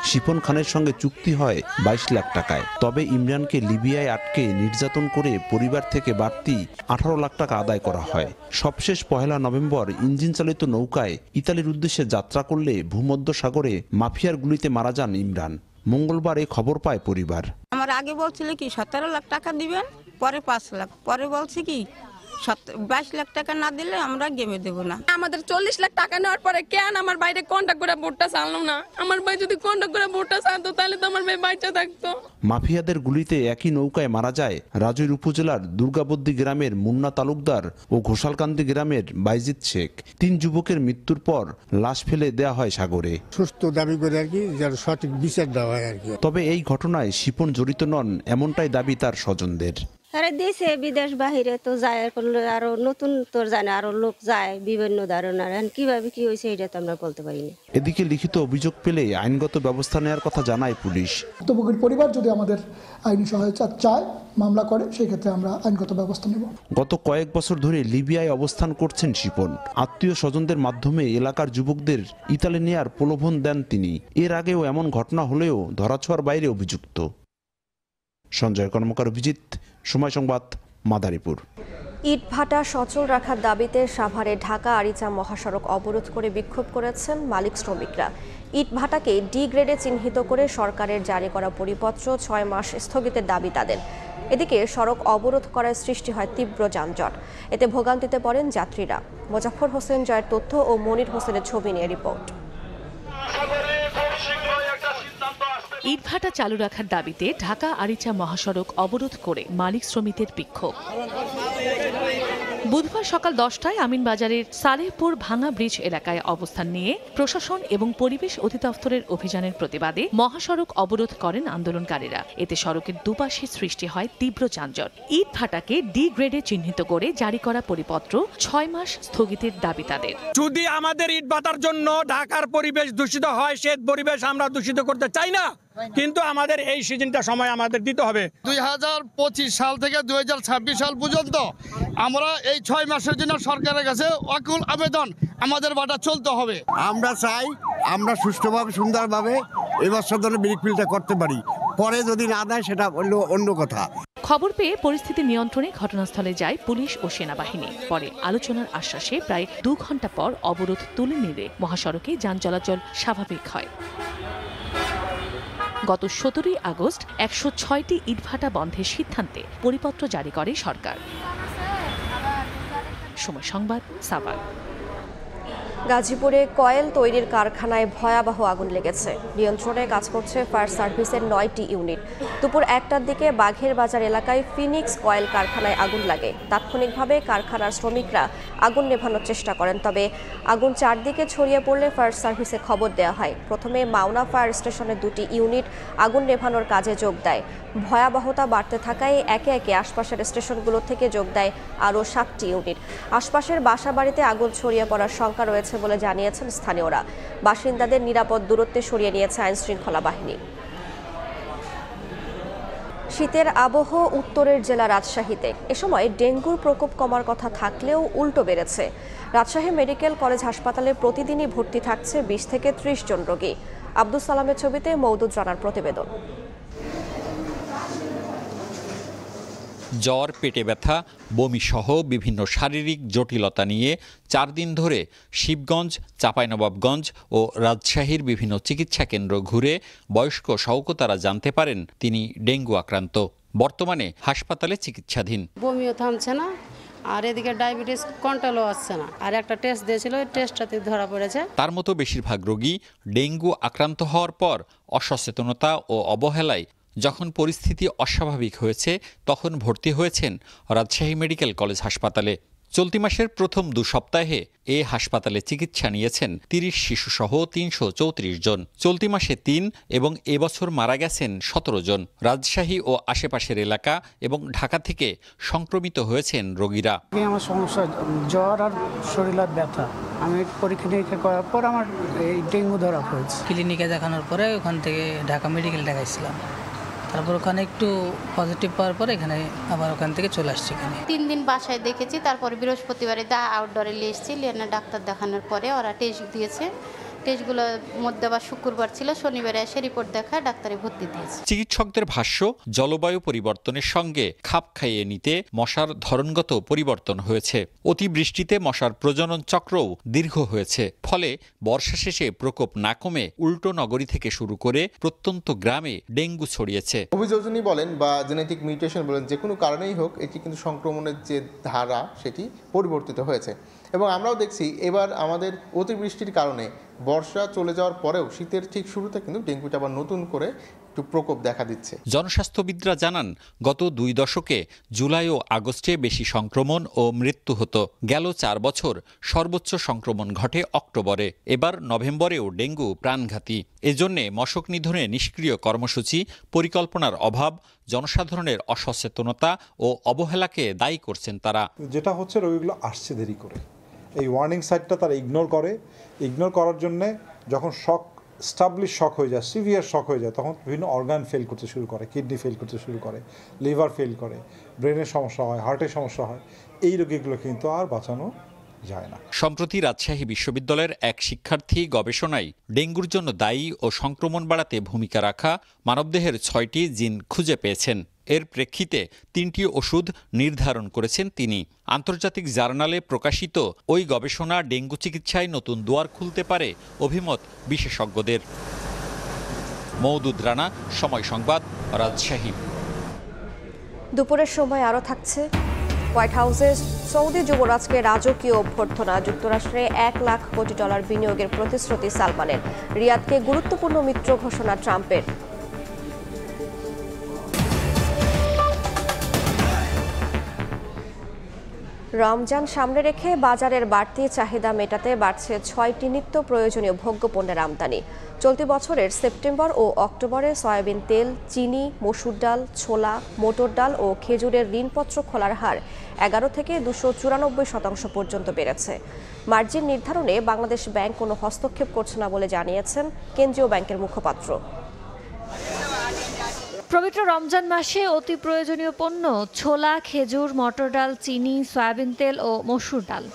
শিপন খানের সঙ্গে চুক্তি হয় 22 লাখ টাকায়। তবে ইমরানকে লিবিয়ায় আটকে নির্যাতন করে পরিবার থেকে বাড়তি 18 লাখ টাকা আদায় করা হয়। সবশেষ 1 নভেম্বর ইঞ্জিন চালিত নৌকায় ইতালির উদ্দেশ্যে যাত্রা করলে ভূমধ্য সাগরে মাফিয়ার গুলিতে মারা যান ইমরান। মঙ্গলবার এই খবর পায় পরিবার। আমার আগে বলছিল কি 17 লাখ টাকা দিবেন, পরে 5 লাখ, পরে বলছে কি 22 লাখ টাকা না দিলে আমরা গেমে দেব না। আমাদের 40 লাখ টাকা নেওয়ার পরে কেন আমার বাইরে কন্টাক্ট করে ভোটটা চাললো না? আমার ভাই যদি কন্টাক্ট করে ভোটটা চালতো তাহলে তো আমার ভাই বাচ্চা থাকতো। মাফিয়াদের গুলিতে একই নৌকায় মারা যায় রাজৈর উপজেলার দুর্গাবদ্দী গ্রামের মুন্না তালুকদার ও ঘোষালকান্দি গ্রামের বাইজিদ শেখ। 3 যুবকের মৃত্যুর পর লাশ ফেলে দেয়া হয় সাগরে। সুস্থ দাবি করে আর কি, যার সঠিক বিচার দেওয়া হয় আর কি। তবে এই ঘটনায় শিপন জড়িত নন এমনটাই দাবি তার স্বজনদের। আরে দেশে বিদেশ বাহিরে তো যায়, আরো নতুন তোর জানে আরো লোক যায় বিভিন্ন ধরনের, কিভাবে কি হয়েছে এটা তো আমরা বলতে পারিনি। এদিকে লিখিত অভিযোগ পেলে আইনগত ব্যবস্থা নেওয়ার কথা জানায় পুলিশ। ভুক্তভোগীর পরিবার যদি আমাদের আইনি সহায়তা চায়, মামলা করে, সেই ক্ষেত্রে আমরা আইনগত ব্যবস্থা নেব। গত কয়েক বছর ধরে লিবিয়ায় অবস্থান করছেন শিপন। আত্মীয় স্বজনদের মাধ্যমে এলাকার যুবকদের ইতালি নেয়ার প্রলোভন দেন তিনি। এর আগেও এমন ঘটনা হলেও ধরাছোঁয়ার বাইরে অভিযুক্ত। সঞ্জয় কর্মকার, অভিজিৎ, সময় সংবাদ, মাদারীপুর। ইট ভাটা সচল রাখার দাবিতে সাভারে ঢাকা আরিচা মহাসড়ক অবরোধ করে বিক্ষোভ করেছেন মালিক শ্রমিকরা। ইট ভাটাকে ডি গ্রেডে চিহ্নিত করে সরকারের জারি করা পরিপত্র 6 মাস স্থগিতের দাবি তাদের। এদিকে সড়ক অবরোধ করায় সৃষ্টি হয় তীব্র যানজট। এতে ভোগান্তিতে পড়েন যাত্রীরা। মোজাফফর হোসেন জয়ের তথ্য ও মনির হোসেনের ছবি নিয়ে রিপোর্ট। ইটভাটা চালু রাখার দাবিতে ঢাকা আরিচা মহাসড়ক অবরোধ করে মালিক শ্রমিকদের বিক্ষোভ। বুধবার সকাল 10টায় আমিনবাজারের সালেহপুর ভাঙা ব্রিজ এলাকায় অবস্থান নিয়ে প্রশাসন এবং পরিবেশ অধিদপ্তরের অভিযানের প্রতিবাদে মহাসড়ক অবরোধ করেন আন্দোলনকারীরা। এতে সড়কের দুপাশে সৃষ্টি হয় তীব্র যানজট। ইট ভাটাকে ডি গ্রেডে চিহ্নিত করে জারি করা পরিপত্র 6 মাস স্থগিতের দাবি তাদের। যদি আমাদের ইট ভাটার জন্য ঢাকার পরিবেশ দূষিত হয়, সে পরিবেশ আমরা দূষিত করতে চাই না। কিন্তু আমাদের এই সিজনটা সময় আমাদের দিতে হবে। 2025 সাল থেকে 2026 সাল পর্যন্ত আমরা এই 6 মাসের জন্য সরকারের কাছে অকুল আবেদন, আমাদের বাটা চলতে হবে। আমরা চাই আমরা সুষ্ঠুভাবে সুন্দরভাবে এবছর ধরে ব্রিকফিলটা করতে পারি, পরে যদি না দেয় সেটা হলো অন্য কথা। খবর পেয়ে পরিস্থিতি নিয়ন্ত্রণে ঘটনাস্থলে যায় পুলিশ ও সেনাবাহিনী। পরে আলোচনার আশ্বাসে প্রায় 2 ঘণ্টা পর অবরোধ তুলে নিলে মহাসড়কে যান চলাচল স্বাভাবিক হয়। গত 17 আগস্ট 106টি ইটভাটা বন্ধের সিদ্ধান্তে পরিপত্র জারি করে সরকার। সময় সংবাদ, সাভার। গাজীপুরে কয়েল তৈরির কারখানায় ভয়াবহ আগুন লেগেছে। নিয়ন্ত্রণে কাজ করছে ফায়ার সার্ভিসের 9টি ইউনিট। দুপুর 1টার দিকে বাঘের বাজার এলাকায় ফিনিক্স কয়েল কারখানায় আগুন লাগে। তাৎক্ষণিকভাবে কারখানার শ্রমিকরা আগুন নেভানোর চেষ্টা করেন, তবে আগুন চারদিকে ছড়িয়ে পড়লে ফায়ার সার্ভিসে খবর দেওয়া হয়। প্রথমে মাওনা ফায়ার স্টেশনের 2টি ইউনিট আগুন নেভানোর কাজে যোগ দেয়। ভয়াবহতা বাড়তে থাকায় একে একে আশপাশের স্টেশনগুলো থেকে যোগ দেয় আরও 7টি ইউনিট। আশপাশের বাসাবাড়িতে আগুন ছড়িয়ে পড়ার শঙ্কা রয়েছে বলে জানিয়েছেন স্থানীয়রা। বাসিন্দাদের নিরাপদ দূরত্বে সরিয়ে নিয়েছে আইনশৃঙ্খলা বাহিনী। শীতের আবহ উত্তরের জেলা রাজশাহীতে। এ সময় ডেঙ্গুর প্রকোপ কমার কথা থাকলেও উল্টো বেড়েছে। রাজশাহী মেডিকেল কলেজ হাসপাতালে প্রতিদিনই ভর্তি থাকছে 20 থেকে 30 জন রোগী। আব্দুল সালামের ছবিতে মওদুদ রানার প্রতিবেদন। জ্বর, পেটে ব্যথা, বমি সহ বিভিন্ন শারীরিক জটিলতা নিয়ে 4 দিন ধরে শিবগঞ্জ, চাঁপাইনবাবগঞ্জ ও রাজশাহীর বিভিন্ন চিকিৎসা কেন্দ্র ঘুরে বয়স্ক শওকতারা জানতে পারেন তিনি ডেঙ্গু আক্রান্ত। বর্তমানে হাসপাতালে চিকিৎসাধীন। বমিও থামছে না, আর এদিকে ডায়াবেটিস কন্ট্রোলও আসছে না। আর একটা টেস্ট দিয়েছিল, ওই টেস্টটাতে ধরা পড়েছে। তার মতো বেশিরভাগ রোগী ডেঙ্গু আক্রান্ত হওয়ার পর অসচেতনতা ও অবহেলায় যখন পরিস্থিতি অস্বাভাবিক হয়েছে তখন ভর্তি হয়েছেন রাজশাহী মেডিকেল কলেজ হাসপাতালে। চলতি মাসের প্রথম 2 সপ্তাহে এ হাসপাতালে চিকিৎসা নিয়েছেন 30 শিশুসহ 334 জন। চলতি মাসে 3 এবং এবছর মারা গেছেন 17 জন। রাজশাহী ও আশেপাশের এলাকা এবং ঢাকা থেকে সংক্রমিত হয়েছেন রোগীরা। আমার সমস্যা জ্বর আর শরীরের ব্যথা। আমি পরীক্ষা নিরীক্ষা করার পর আমার এই ডেঙ্গু ধরা পড়েছে। ক্লিনিকে দেখানোর পরে ওখান থেকে ঢাকা মেডিকেল দেখাইছিলাম। তারপর ওখানে একটু পজিটিভ পাওয়ার পরে এখানে আবার ওখান থেকে চলে আসছি। এখানে 3 দিন বাসায় দেখেছি, তারপর বৃহস্পতিবারে আউটডোরে নিয়ে এসেছি। লিয়ানা ডাক্তার দেখানোর পরে ওরা টেস্ট দিয়েছে। টেস্টগুলোর মধ্যে আবার শুক্রবার ছিল, শনিবারে এসে রিপোর্ট দেখায় ডাক্তারে ভর্তি দিয়েছে। চিকিৎসকদের ভাষ্য, জলবায়ু পরিবর্তনের সঙ্গে খাপ খাইয়ে নিতে মশার ধরনগত পরিবর্তন হয়েছে। অতিবৃষ্টিতে মশার প্রজনন চক্রও দীর্ঘ হয়েছে। ফলে বর্ষা শেষে প্রকোপ না কমে উল্টো নগরী থেকে শুরু করে প্রত্যন্ত গ্রামে ডেঙ্গু ছড়িয়েছে। অভিযোজনই বলেন বা জেনেটিক মিউটেশন বলেন, যে কোনো কারণেই হোক, এটি কিন্তু সংক্রমণের যে ধারা সেটি পরিবর্তিত হয়েছে। এবং আমরাও দেখছি এবার আমাদের অতিবৃষ্টির কারণে বর্ষা চলে যাওয়ার পরেও শীতের ঠিক শুরুতে কিন্তু ডেঙ্গুটা আবার নতুন করে একটু প্রকোপ দেখা দিচ্ছে। জনস্বাস্থ্যবিদরা জানান, গত 2 দশকে জুলাই ও আগস্টে বেশি সংক্রমণ ও মৃত্যু হতো। গেল 4 বছর সর্বোচ্চ সংক্রমণ ঘটে অক্টোবরে। এবার নভেম্বরেও ডেঙ্গু প্রাণঘাতী। এজন্যে মশক নিধনে নিষ্ক্রিয় কর্মসূচি, পরিকল্পনার অভাব, জনসাধারণের অসচেতনতা ও অবহেলাকে দায়ী করছেন তারা। যেটা হচ্ছে, রোগীগুলো আসছে দেরি করে, এই ওয়ার্নিং সাইটটা তারা ইগনোর করার জন্যে যখন স্টাবলিশ শক হয়ে যায়, সিভিয়ার শক হয়ে যায়, তখন বিভিন্ন অর্গান ফেল করতে শুরু করে, কিডনি ফেল করতে শুরু করে, লিভার ফেল করে, ব্রেনের সমস্যা হয়, হার্টের সমস্যা হয়। এই রোগীগুলো কিন্তু আর বাঁচানো যায় না। সম্প্রতি রাজশাহী বিশ্ববিদ্যালয়ের এক শিক্ষার্থী গবেষণায় ডেঙ্গুর জন্য দায়ী ও সংক্রমণ বাড়াতে ভূমিকা রাখা মানবদেহের 6টি জিন খুঁজে পেয়েছেন। এর প্রেক্ষিতে 3টি ওষুধ নির্ধারণ করেছেন তিনি। আন্তর্জাতিক জার্নালে প্রকাশিত ওই গবেষণা ডেঙ্গু চিকিৎসায় নতুন দুয়ার খুলতে পারে অভিমত বিশেষজ্ঞদের। মওদুদ রানা, সময় সংবাদ, রাজশাহী। দুপুরের সময় আরও থাকছে হোয়াইট হাউসে সৌদি যুবরাজকে রাজকীয় অভ্যর্থনা। যুক্তরাষ্ট্রে $1 লাখ কোটি বিনিয়োগের প্রতিশ্রুতি সালমানের। রিয়াদকে গুরুত্বপূর্ণ মিত্র ঘোষণা ট্রাম্পের। রমজান সামনে রেখে বাজারের বাড়তি চাহিদা মেটাতে বাড়ছে 6টি নিত্য প্রয়োজনীয় ভোগ্যপণ্যের আমদানি। চলতি বছরের সেপ্টেম্বর ও অক্টোবরে সয়াবিন তেল, চিনি, মসুর ডাল, ছোলা, মটর ডাল ও খেজুরের ঋণপত্র খোলার হার 11 থেকে 294% পর্যন্ত বেড়েছে। মার্জিন নির্ধারণে বাংলাদেশ ব্যাংক কোনো হস্তক্ষেপ করছে না বলে জানিয়েছেন কেন্দ্রীয় ব্যাংকের মুখপাত্র। পবিত্র রমজান মাসে অতি প্রয়োজনীয় পণ্য ছোলা, খেজুর, মটর ডাল, চিনি, সয়াবিন তেল ও মসুর ডাল।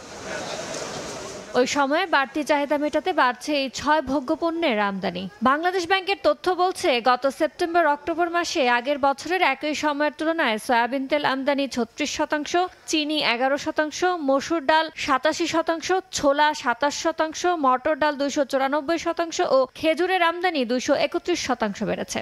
ওই সময়ে বাড়তি চাহিদা মেটাতে বাড়ছে এই 6 ভোগ্যপণ্যের আমদানি। বাংলাদেশ ব্যাংকের তথ্য বলছে, গত সেপ্টেম্বর-অক্টোবর মাসে আগের বছরের একই সময়ের তুলনায় সয়াবিন তেল আমদানি 36%, চিনি 11%, মসুর ডাল 87%, ছোলা 27%, মটর ডাল 294% ও খেজুরের আমদানি 231% বেড়েছে।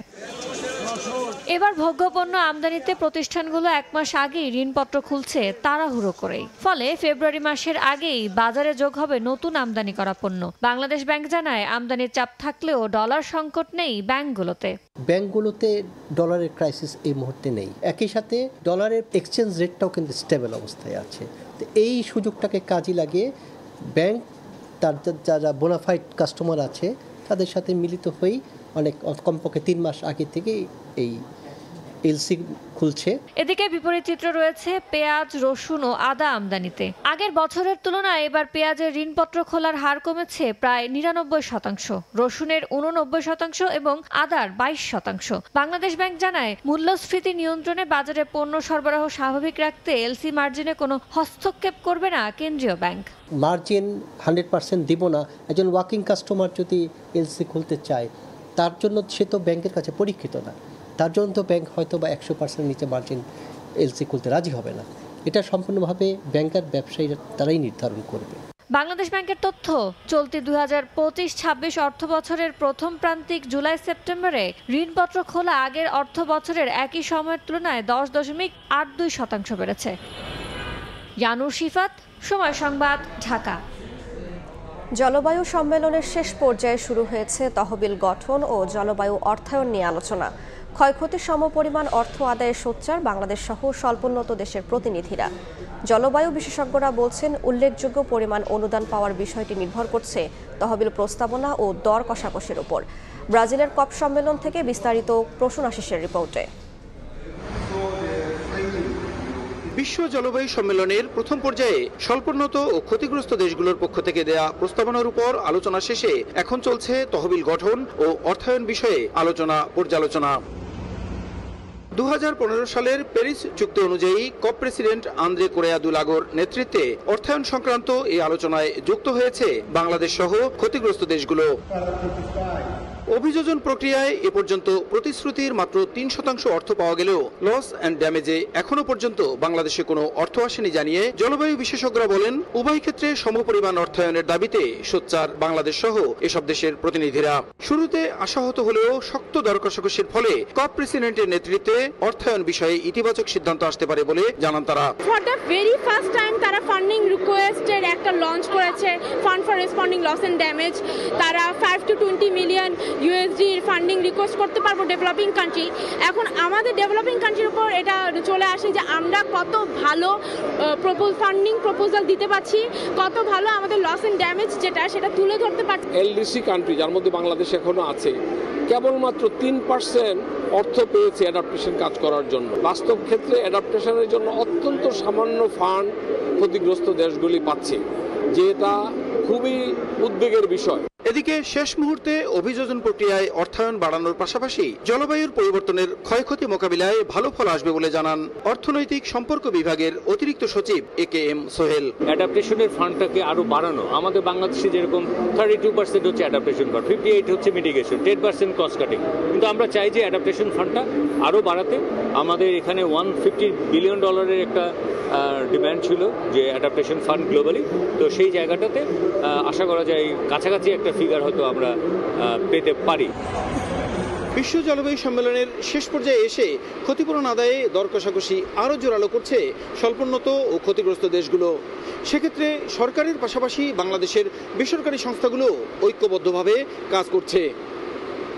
এবার ভোগ্যপণ্য আমদানিতে প্রতিষ্ঠানগুলো 1 মাস আগেই ঋণপত্র খুলছে তাড়াহুড়ো করেই। ফলে ফেব্রুয়ারি মাসের আগেই বাজারে যোগ হবে নতুন আমদানি করা পণ্য। বাংলাদেশ ব্যাংক জানায়, আমদানির চাপ থাকলেও ডলার সংকট নেই ব্যাংকগুলোতে। ব্যাংকগুলোতে ডলারের ক্রাইসিস এই মুহূর্তে নেই। একই সাথে ডলারের এক্সচেঞ্জ রেটটাও কিন্তু স্টেবল অবস্থায় আছে। তো এই সুযোগটাকে কাজে লাগিয়ে ব্যাংক তার যারা বোনাফাইড কাস্টমার আছে তাদের সাথে মিলিত হয়েই অনেক কমপক্ষে 3 মাস আগে থেকে এই এলসি খুলছে। এদিকে বিপরীত চিত্র রয়েছে পেঁয়াজ, রসুন ও আদা আমদানিতে। আগের বছরের তুলনায় এবার পেঁয়াজের ঋণপত্র খোলার হার কমেছে প্রায় 99%, রসুনের 89% এবং আদার 22%। বাংলাদেশ ব্যাংক জানায়, মূল্যস্ফীতি নিয়ন্ত্রণে বাজারে পণ্য সরবরাহ স্বাভাবিক রাখতে এলসি মার্জিনে কোনো হস্তক্ষেপ করবে না কেন্দ্রীয় ব্যাংক। মার্জিন 100% দিব না। একজন ওয়ার্কিং কাস্টমার যদি এলসি খুলতে চায়, তার জন্য সে তো ব্যাংকের কাছে পরীক্ষিত না। তার জন্য তো ব্যাংক হয়তো বা 100% নিচে মার্জিন এলসি খুলতে রাজি হবে না। এটা সম্পূর্ণভাবে ব্যাংকার ব্যবসায়ীরা তারাই নির্ধারণ করবে। বাংলাদেশ ব্যাংকের তথ্য, চলতি 2025-26 অর্থ বছরের প্রথম প্রান্তিক জুলাই-সেপ্টেম্বরে ঋণপত্র খোলা আগের অর্থ বছরের একই সময়ের তুলনায় 10.82% বেড়েছে। ইয়ানুর শিফাত, সময় সংবাদ, ঢাকা। জলবায়ু সম্মেলনের শেষ পর্যায়ে শুরু হয়েছে তহবিল গঠন ও জলবায়ু অর্থায়ন নিয়ে আলোচনা। ক্ষয়ক্ষতির সমপরিমাণ অর্থ আদায়ে সোচ্চার বাংলাদেশ সহ স্বল্পোন্নত দেশের প্রতিনিধিরা। জলবায়ু বিশেষজ্ঞরা বলছেন, উল্লেখযোগ্য পরিমাণ অনুদান পাওয়ার বিষয়টি নির্ভর করছে তহবিল প্রস্তাবনা ও দর কষাকষির উপর। ব্রাজিলের কপ সম্মেলন থেকে বিস্তারিত প্রসূন আশিসের রিপোর্টে। বিশ্ব জলবায়ু সম্মেলনের প্রথম পর্যায়ে স্বল্পোন্নত ও ক্ষতিগ্রস্ত দেশগুলোর পক্ষ থেকে দেয়া প্রস্তাবনার উপর আলোচনা শেষে এখন চলছে তহবিল গঠন ও অর্থায়ন বিষয়ে আলোচনা পর্যালোচনা। 2015 সালের প্যারিস চুক্তি অনুযায়ী কপ প্রেসিডেন্ট আন্দ্রে কোরেয়া দুলাগোর নেতৃত্বে অর্থায়ন সংক্রান্ত এই আলোচনায় যুক্ত হয়েছে বাংলাদেশ সহ ক্ষতিগ্রস্ত দেশগুলো। অভিযোজন প্রক্রিয়ায় এ পর্যন্ত প্রতিশ্রুতির মাত্র 3% অর্থ পাওয়া গেলেও লস অ্যান্ড ড্যামেজে এখনো পর্যন্ত বাংলাদেশে কোনো অর্থ আসেনি জানিয়ে জলবায়ু বিশেষজ্ঞরা বলেন, উভয় ক্ষেত্রে সমপরিমাণ অর্থায়নের দাবিতে সোচ্চার বাংলাদেশ সহ এসব দেশের প্রতিনিধিরা। শুরুতে আশাহত হলেও শক্ত দর কষাকষির ফলে কপ প্রেসিডেন্টের নেতৃত্বে অর্থায়ন বিষয়ে ইতিবাচক সিদ্ধান্ত আসতে পারে বলে জানান তারা। For the very first time তারা ফান্ডিং রিকোয়েস্টের একটা লঞ্চ করেছে, fund for responding loss and damage. তারা 5 to 20 মিলিয়ন ইউএসডির ফান্ডিং রিকোয়েস্ট করতে পারবো ডেভেলপিং কান্ট্রি। এখন আমাদের ডেভেলপিং কান্ট্রির উপর এটা চলে আসে যে আমরা কত ভালো ফান্ডিং প্রপোজাল দিতে পারছি, কত ভালো আমাদের লস অ্যান্ড ড্যামেজ যেটা সেটা তুলে ধরতে পারছি। এলডিসি কান্ট্রি যার মধ্যে বাংলাদেশ এখনো আছে, কেবলমাত্র 3% অর্থ পেয়েছে অ্যাডাপ্টেশন কাজ করার জন্য। বাস্তব ক্ষেত্রে অ্যাডাপ্টেশনের জন্য অত্যন্ত সামান্য ফান্ড ক্ষতিগ্রস্ত দেশগুলি পাচ্ছে, যেটা খুবই উদ্বেগের বিষয়। এদিকে শেষ মুহূর্তে অভিযোজন প্রক্রিয়ায় অর্থায়ন বাড়ানোর পাশাপাশি জলবায়ুর পরিবর্তনের ক্ষয়ক্ষতি মোকাবিলায় ভালো ফল আসবে বলে জানান অর্থনৈতিক সম্পর্ক বিভাগের অতিরিক্ত সচিব AKM সোহেল। অ্যাডাপ্টেশনের ফান্ডটাকে আরো বাড়ানো, আমাদের বাংলাদেশে যেরকম 32% হচ্ছে অ্যাডাপ্টেশন ফান্ড, 58 হচ্ছে মিটিগেশন, 10% কস্ট কাটিং, কিন্তু আমরা চাই যে অ্যাডাপ্টেশন ফান্ডটা আরো বাড়াতে। আমাদের এখানে $150 বিলিয়ন একটা ডিমান্ড ছিল যে অ্যাডাপ্টেশন ফান্ড গ্লোবালি, তো সেই জায়গাটাতে আশা করা যায় কাছাকাছি একটা ফিগার হয়তো আমরা পেতে পারি। বিশ্ব জলবায়ু সম্মেলনের শেষ পর্যায়ে এসে ক্ষতিপূরণ আদায়ে দর কষাকষি আরও জোরালো করছে স্বল্পোন্নত ও ক্ষতিগ্রস্ত দেশগুলো। সেক্ষেত্রে সরকারের পাশাপাশি বাংলাদেশের বেসরকারি সংস্থাগুলো ঐক্যবদ্ধভাবে কাজ করছে।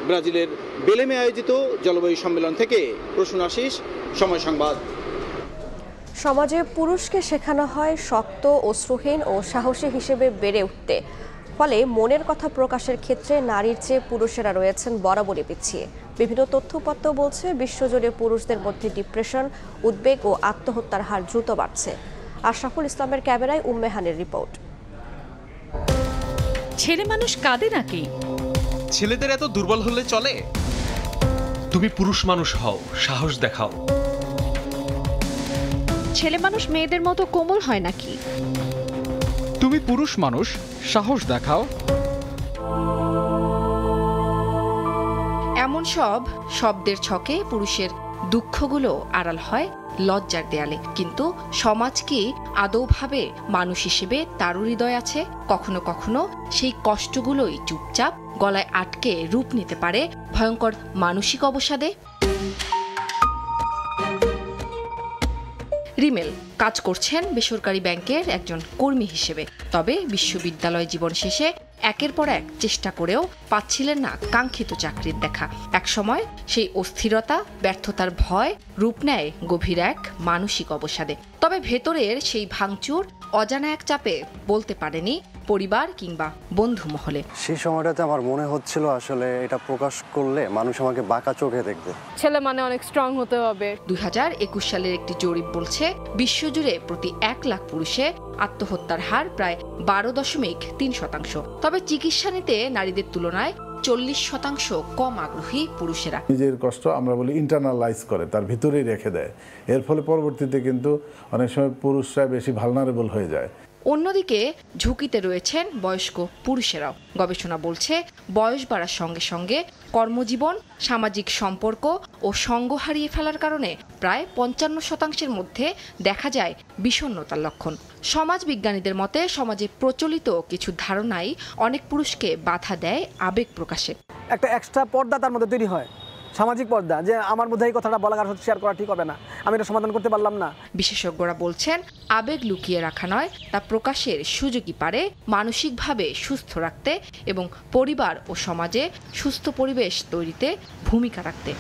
ব্রাজিলের বেলেমে আয়োজিত জলবায়ু সম্মেলন থেকে প্রসূন আশিস, সময় সংবাদ। সমাজে পুরুষকে শেখানো হয় শক্ত, অশ্রুহীন ও সাহসী হিসেবে বেড়ে উঠতে। ফলে মনের কথা প্রকাশের ক্ষেত্রে নারীর চেয়ে পুরুষেরা রয়েছেন বরাবরই পিছিয়ে। বিভিন্ন তথ্যপত্র বলছে, বিশ্বজুড়ে পুরুষদের মধ্যে ডিপ্রেশন, উদ্বেগ ও আত্মহত্যার হার দ্রুত বাড়ছে। আশরাফুল ইসলামের ক্যামেরায় উম্মেহানের রিপোর্ট। ছেলে মানুষ কাঁদে নাকি? ছেলেদের এত দুর্বল হলে চলে? তুমি পুরুষ মানুষ হও, সাহস দেখাও। ছেলে মানুষ মেয়েদের মতো কোমল হয় নাকি? তুমি পুরুষ মানুষ, সাহস দেখাও। এমন সব শব্দের ছকে পুরুষের দুঃখগুলো আড়াল হয় লজ্জার দেয়ালে। কিন্তু সমাজ কি আদৌ ভাবে মানুষ হিসেবে তারও হৃদয় আছে? কখনো কখনো সেই কষ্টগুলোই চুপচাপ গলায় আটকে রূপ নিতে পারে ভয়ঙ্কর মানসিক অবসাদে। রিমেল কাজ করছেন বেসরকারি ব্যাংকের একজন কর্মী হিসেবে। তবে বিশ্ববিদ্যালয় জীবন শেষে একের পর এক চেষ্টা করেও পাচ্ছিলেন না কাঙ্ক্ষিত চাকরির দেখা। একসময় সেই অস্থিরতা, ব্যর্থতার ভয় রূপ নেয় গভীর এক মানসিক অবসাদে। তবে ভেতরের সেই ভাঙচুর অজানা এক চাপে বলতে পারেনি পরিবার কিংবা বন্ধু মহলে। সেই সময়টাতে আমার মনে হচ্ছিল আসলে এটা প্রকাশ করলে মানুষ আমাকে বাঁকা চোখে দেখবে। ছেলে মানে অনেক স্ট্রং হতে হবে। 2021 সালের একটি জরিপ বলছে বিশ্বজুড়ে প্রতি 1 লাখ পুরুষে আত্মহত্যার হার প্রায় 12.3%। তবে চিকিৎসা নিতে নারীদের তুলনায় 40% কম আগ্রহী পুরুষেরা। নিজের কষ্ট আমরা বলি ইন্টারনালাইজ করে, তার ভিতরেই রেখে দেয়। এর ফলে পরবর্তীতে কিন্তু অনেক সময় পুরুষরা বেশি ভালনারেবল হয়ে যায়। অন্যদিকে ঝুঁকিতে রয়েছেন বয়স্ক পুরুষেরাও। গবেষণা বলছে বয়স বাড়ার সঙ্গে সঙ্গে কর্মজীবন, সামাজিক সম্পর্ক ও সঙ্গ হারিয়ে ফেলার কারণে প্রায় 55% মধ্যে দেখা যায় বিষণ্ণতার লক্ষণ। সমাজ বিজ্ঞানীদের মতে সমাজে প্রচলিত কিছু ধারণাই অনেক পুরুষকে বাধা দেয় আবেগ প্রকাশে। একটা এক্সট্রা পর্দা তার মধ্যে তৈরি হয়, সামাজিক পর্দা, যে আমার মধ্যে এই কথাটা বলা আর শেয়ার করা ঠিক হবে না, আমি এটা সমাধান করতে পারলাম না। বিশেষজ্ঞরা বলছেন আবেগ লুকিয়ে রাখা নয়, তা প্রকাশের সুযোগই পারে মানসিকভাবে সুস্থ রাখতে এবং পরিবার ও সমাজে সুস্থ পরিবেশ তৈরিতে ভূমিকা রাখতে।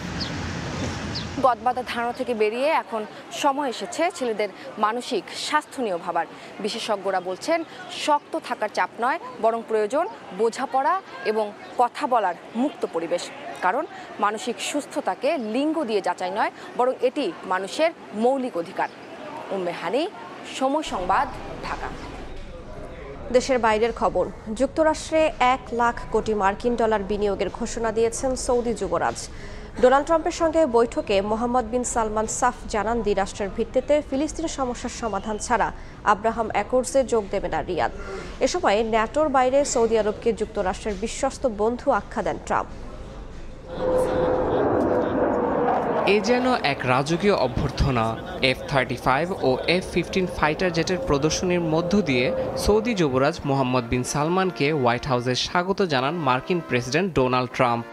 গদবাঁধা ধারণা থেকে বেরিয়ে এখন সময় এসেছে ছেলেদের মানসিক স্বাস্থ্য নিয়ে ভাবার। বিশেষজ্ঞরা বলছেন শক্ত থাকার চাপ নয়, বরং প্রয়োজন বোঝাপড়া এবং কথা বলার মুক্ত পরিবেশ। কারণ মানসিক সুস্থতাকে লিঙ্গ দিয়ে যাচাই নয়, বরং এটি মানুষের মৌলিক অধিকার। উম্মে হানি, সময় সংবাদ, ঢাকা। দেশের বাইরের খবর। যুক্তরাষ্ট্রে 1 লাখ কোটি মার্কিন ডলার বিনিয়োগের ঘোষণা দিয়েছেন সৌদি যুবরাজ। ডোনাল্ড ট্রাম্পের সঙ্গে বৈঠকে মোহাম্মদ বিন সালমান সাফ জানান, দ্বিরাষ্ট্রের ভিত্তিতে ফিলিস্তিন সমস্যার সমাধান ছাড়া আব্রাহাম অ্যাকর্ডসে যোগ দেবে না রিয়াদ। এ সময় ন্যাটোর বাইরে সৌদি আরবকে যুক্তরাষ্ট্রের বিশ্বস্ত বন্ধু আখ্যা দেন ট্রাম্প। এ যেন এক রাজকীয় অভ্যর্থনা। F-35 ও F-15 ফাইটার জেটের প্রদর্শনীর মধ্য দিয়ে সৌদি যুবরাজ মোহাম্মদ বিন সালমানকে হোয়াইট হাউসে স্বাগত জানান মার্কিন প্রেসিডেন্ট ডোনাল্ড ট্রাম্প।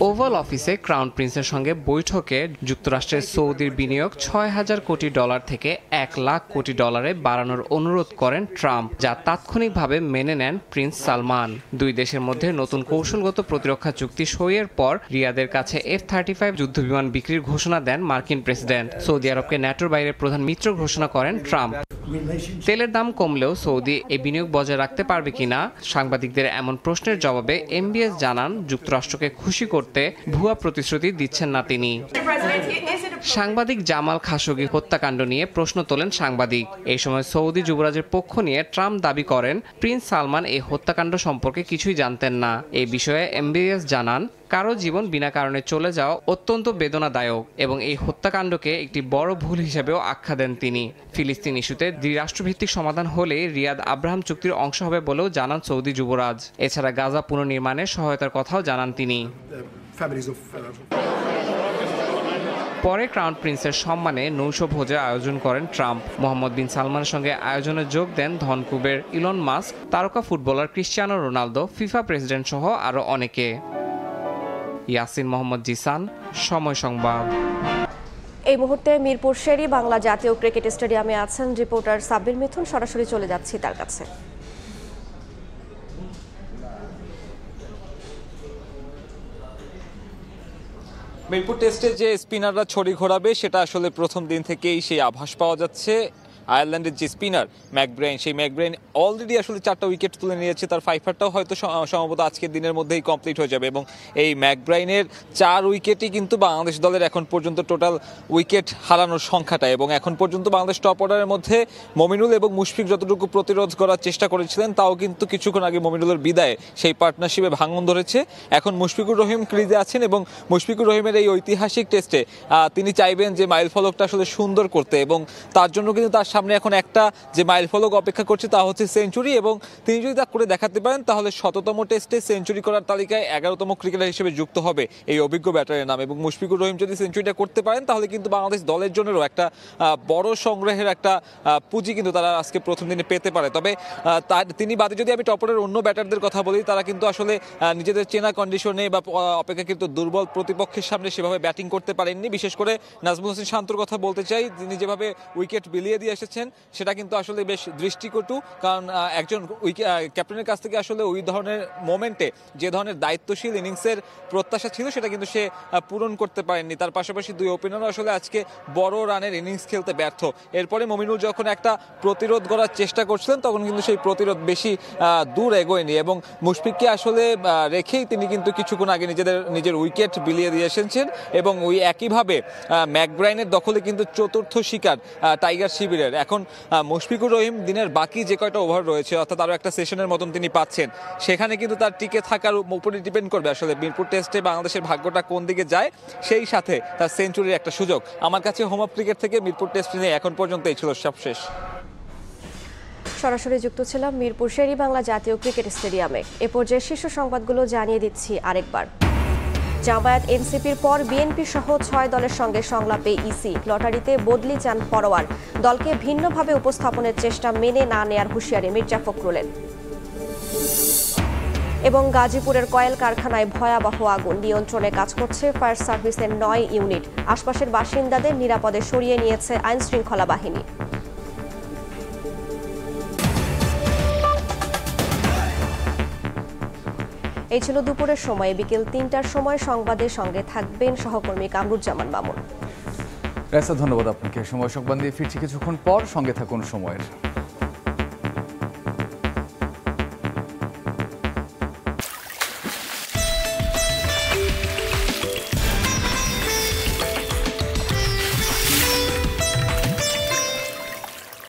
ওভাল অফিসে ক্রাউন প্রিন্সের সঙ্গে বৈঠকে যুক্তরাষ্ট্রের সৌদির বিনিয়োগ $6,000 কোটি থেকে $1 লাখ কোটি বাড়ানোর অনুরোধ করেন ট্রাম্প, যা তাৎক্ষণিকভাবে মেনে নেন প্রিন্স সালমান। দুই দেশের মধ্যে নতুন কৌশলগত প্রতিরক্ষা চুক্তি সইয়ের পর রিয়াদের কাছে F-35 যুদ্ধবিমান বিক্রির ঘোষণা দেন মার্কিন প্রেসিডেন্ট। সৌদি আরবকে ন্যাটোর বাইরে প্রধান মিত্র ঘোষণা করেন ট্রাম্প। তেলের দাম কমলেও সৌদি এই বিনিয়োগ বজায় রাখতে পারবে কিনা সাংবাদিকদের এমন প্রশ্নের জবাবে এমবিএস জানান, যুক্তরাষ্ট্রকে খুশি করতে ভুয়া প্রতিশ্রুতি দিচ্ছেন না তিনি। সাংবাদিক জামাল খাশোগি হত্যাকাণ্ড নিয়ে প্রশ্ন তোলেন সাংবাদিক। এই সময় সৌদি যুবরাজের পক্ষ নিয়ে ট্রাম্প দাবি করেন প্রিন্স সালমান এই হত্যাকাণ্ড সম্পর্কে কিছুই জানতেন না। এই বিষয়ে এমবিএস জানান, কারো জীবন বিনা কারণে চলে যাওয়া অত্যন্ত বেদনাদায়ক এবং এই হত্যাকাণ্ডকে একটি বড় ভুল হিসেবেও আখ্যা দেন তিনি। ফিলিস্তিন ইস্যুতে দ্বিরাষ্ট্রভিত্তিক সমাধান হলে রিয়াদ আব্রাহাম চুক্তির অংশ হবে বলেও জানান সৌদি যুবরাজ। এছাড়া গাজা পুনর্নির্মাণে সহায়তার কথাও জানান তিনি। পরে ক্রাউন প্রিন্সের সম্মানে নৌশভোজের আয়োজন করেন ট্রাম্প। মোহাম্মদ বিন সালমানের সঙ্গে আয়োজনে যোগ দেন ধনকুবের ইলন মাস্ক, তারকা footballer Cristiano Ronaldo, FIFA president সহ আরও অনেকে। ইয়াসিন মোহাম্মদ জিসান, সময় সংবাদ। এই মুহূর্তে মিরপুর শেরি বাংলা জাতীয় ক্রিকেট স্টেডিয়ামে আছেন রিপোর্টার সাব্বির মিথুন। সরাসরি চলে যাচ্ছি তার কাছে। মিরপুর টেস্টে যে স্পিনাররা ছড়ি ঘোরাবে সেটা আসলে প্রথম দিন থেকেই সেই আভাস পাওয়া যাচ্ছে। আয়ারল্যান্ডের যে স্পিনার ম্যাকব্রাইন, সেই ম্যাকব্রাইন অলরেডি আসলে 4টা উইকেট তুলে নিয়েছে। তার 5-5টাও হয়তো সম্ভবত আজকের দিনের মধ্যেই কমপ্লিট হয়ে যাবে এবং এই ম্যাকব্রাইনের 4 উইকেটই কিন্তু বাংলাদেশ দলের এখন পর্যন্ত টোটাল উইকেট হারানোর সংখ্যাটা। এবং এখন পর্যন্ত বাংলাদেশ টপ অর্ডারের মধ্যে মমিনুল এবং মুশফিক যতটুকু প্রতিরোধ করার চেষ্টা করেছিলেন, তাও কিন্তু কিছুক্ষণ আগে মমিনুলের বিদায়ে সেই পার্টনারশিপে ভাঙন ধরেছে। এখন মুশফিকুর রহিম ক্রিজে আছেন এবং মুশফিকুর রহিমের এই ঐতিহাসিক টেস্টে তিনি চাইবেন যে মাইল ফলকটা আসলে সুন্দর করতে, এবং তার জন্য কিন্তু তার সামনে এখন একটা যে মাইল ফলক অপেক্ষা করছে তা হচ্ছে সেঞ্চুরি। এবং তিনি যদি তা করে দেখাতে পারেন তাহলে ১৭তম টেস্টে সেঞ্চুরি করার তালিকায় 11তম ক্রিকেটার হিসেবে যুক্ত হবে এই অভিজ্ঞ ব্যাটারের নাম। এবং মুশফিকুর রহিম যদি সেঞ্চুরিটা করতে পারেন তাহলে কিন্তু বাংলাদেশ দলের জন্যও একটা বড় সংগ্রহের একটা পুঁজি কিন্তু তারা আজকে প্রথম দিনে পেতে পারে। তবে তিনি বাদে যদি আমি টপ অর্ডারের অন্য ব্যাটারদের কথা বলি, তারা কিন্তু আসলে নিজেদের চেনা কন্ডিশনে বা অপেক্ষাকৃত দুর্বল প্রতিপক্ষের সামনে সেভাবে ব্যাটিং করতে পারেননি। বিশেষ করে নাজমুল হোসেন শান্তর কথা বলতে চাই, তিনি যেভাবে উইকেট বিলিয়ে দিয়ে এসেছেন সেটা কিন্তু আসলে বেশ দৃষ্টিকটু। কারণ একজন ক্যাপ্টেনের কাছ থেকে আসলে ওই ধরনের মোমেন্টে যে ধরনের দায়িত্বশীল ইনিংসের প্রত্যাশা ছিল সেটা কিন্তু সে পূরণ করতে পারেননি। তার পাশাপাশি 2 ওপেনারও আসলে আজকে বড় রানের ইনিংস খেলতে ব্যর্থ। এরপরে মমিনুল যখন একটা প্রতিরোধ করার চেষ্টা করছিলেন তখন কিন্তু সেই প্রতিরোধ বেশি দূর এগোয়নি এবং মুশফিককে আসলে রেখেই তিনি কিন্তু কিছুক্ষণ আগে নিজের উইকেট বিলিয়ে দিয়ে এসেছেন। এবং ওই একইভাবে ম্যাকব্রাইনের দখলে কিন্তু 4র্থ শিকার টাইগার শিবিরের। এখন মুশফিকুর রহিম দিনের বাকি যে কয়টা ওভার রয়েছে, অর্থাৎ আরও একটা সেশনের মতন তিনি পাচ্ছেন, সেখানে কিন্তু তার টিকে থাকার উপরে ডিপেন্ড করবে আসলে মিরপুর টেস্টে বাংলাদেশের ভাগ্যটা কোন দিকে যায়, সেই সাথে তার সেঞ্চুরির একটা সুযোগ। আমার কাছে হোম অফ ক্রিকেট থেকে মিরপুর টেস্ট নিয়ে এখন পর্যন্ত এই ছিল সবশেষ। সরাসরি যুক্ত ছিলাম মিরপুর শেরেবাংলা জাতীয় ক্রিকেট স্টেডিয়ামে। এ পর্যায়ে শীর্ষ সংবাদগুলো জানিয়ে দিচ্ছি আরেকবার। জামায়াত এনসিপির পর বিএনপি সহ 6 দলের সঙ্গে সংলাপে ইসি। লটারিতে বদলি চান পরোয়ার। দলকে ভিন্নভাবে উপস্থাপনের চেষ্টা মেনে না নেয়ার হুঁশিয়ারি মির্জা ফখরুলের। এবং গাজীপুরের কয়েল কারখানায় ভয়াবহ আগুন, নিয়ন্ত্রণে কাজ করছে ফায়ার সার্ভিসের 9 ইউনিট। আশপাশের বাসিন্দাদের নিরাপদে সরিয়ে নিয়েছে আইন শৃঙ্খলা বাহিনী। এই ছিল দুপুরের সময়। বিকেল 3টার সময় সংবাদের সঙ্গে থাকবেন সহকর্মী কামরুজ্জামান মামুন। ধন্যবাদ আপনাকে। সময় সংবাদ দিয়ে ফিরছি কিছুক্ষণ পর, সঙ্গে থাকুন সময়ের।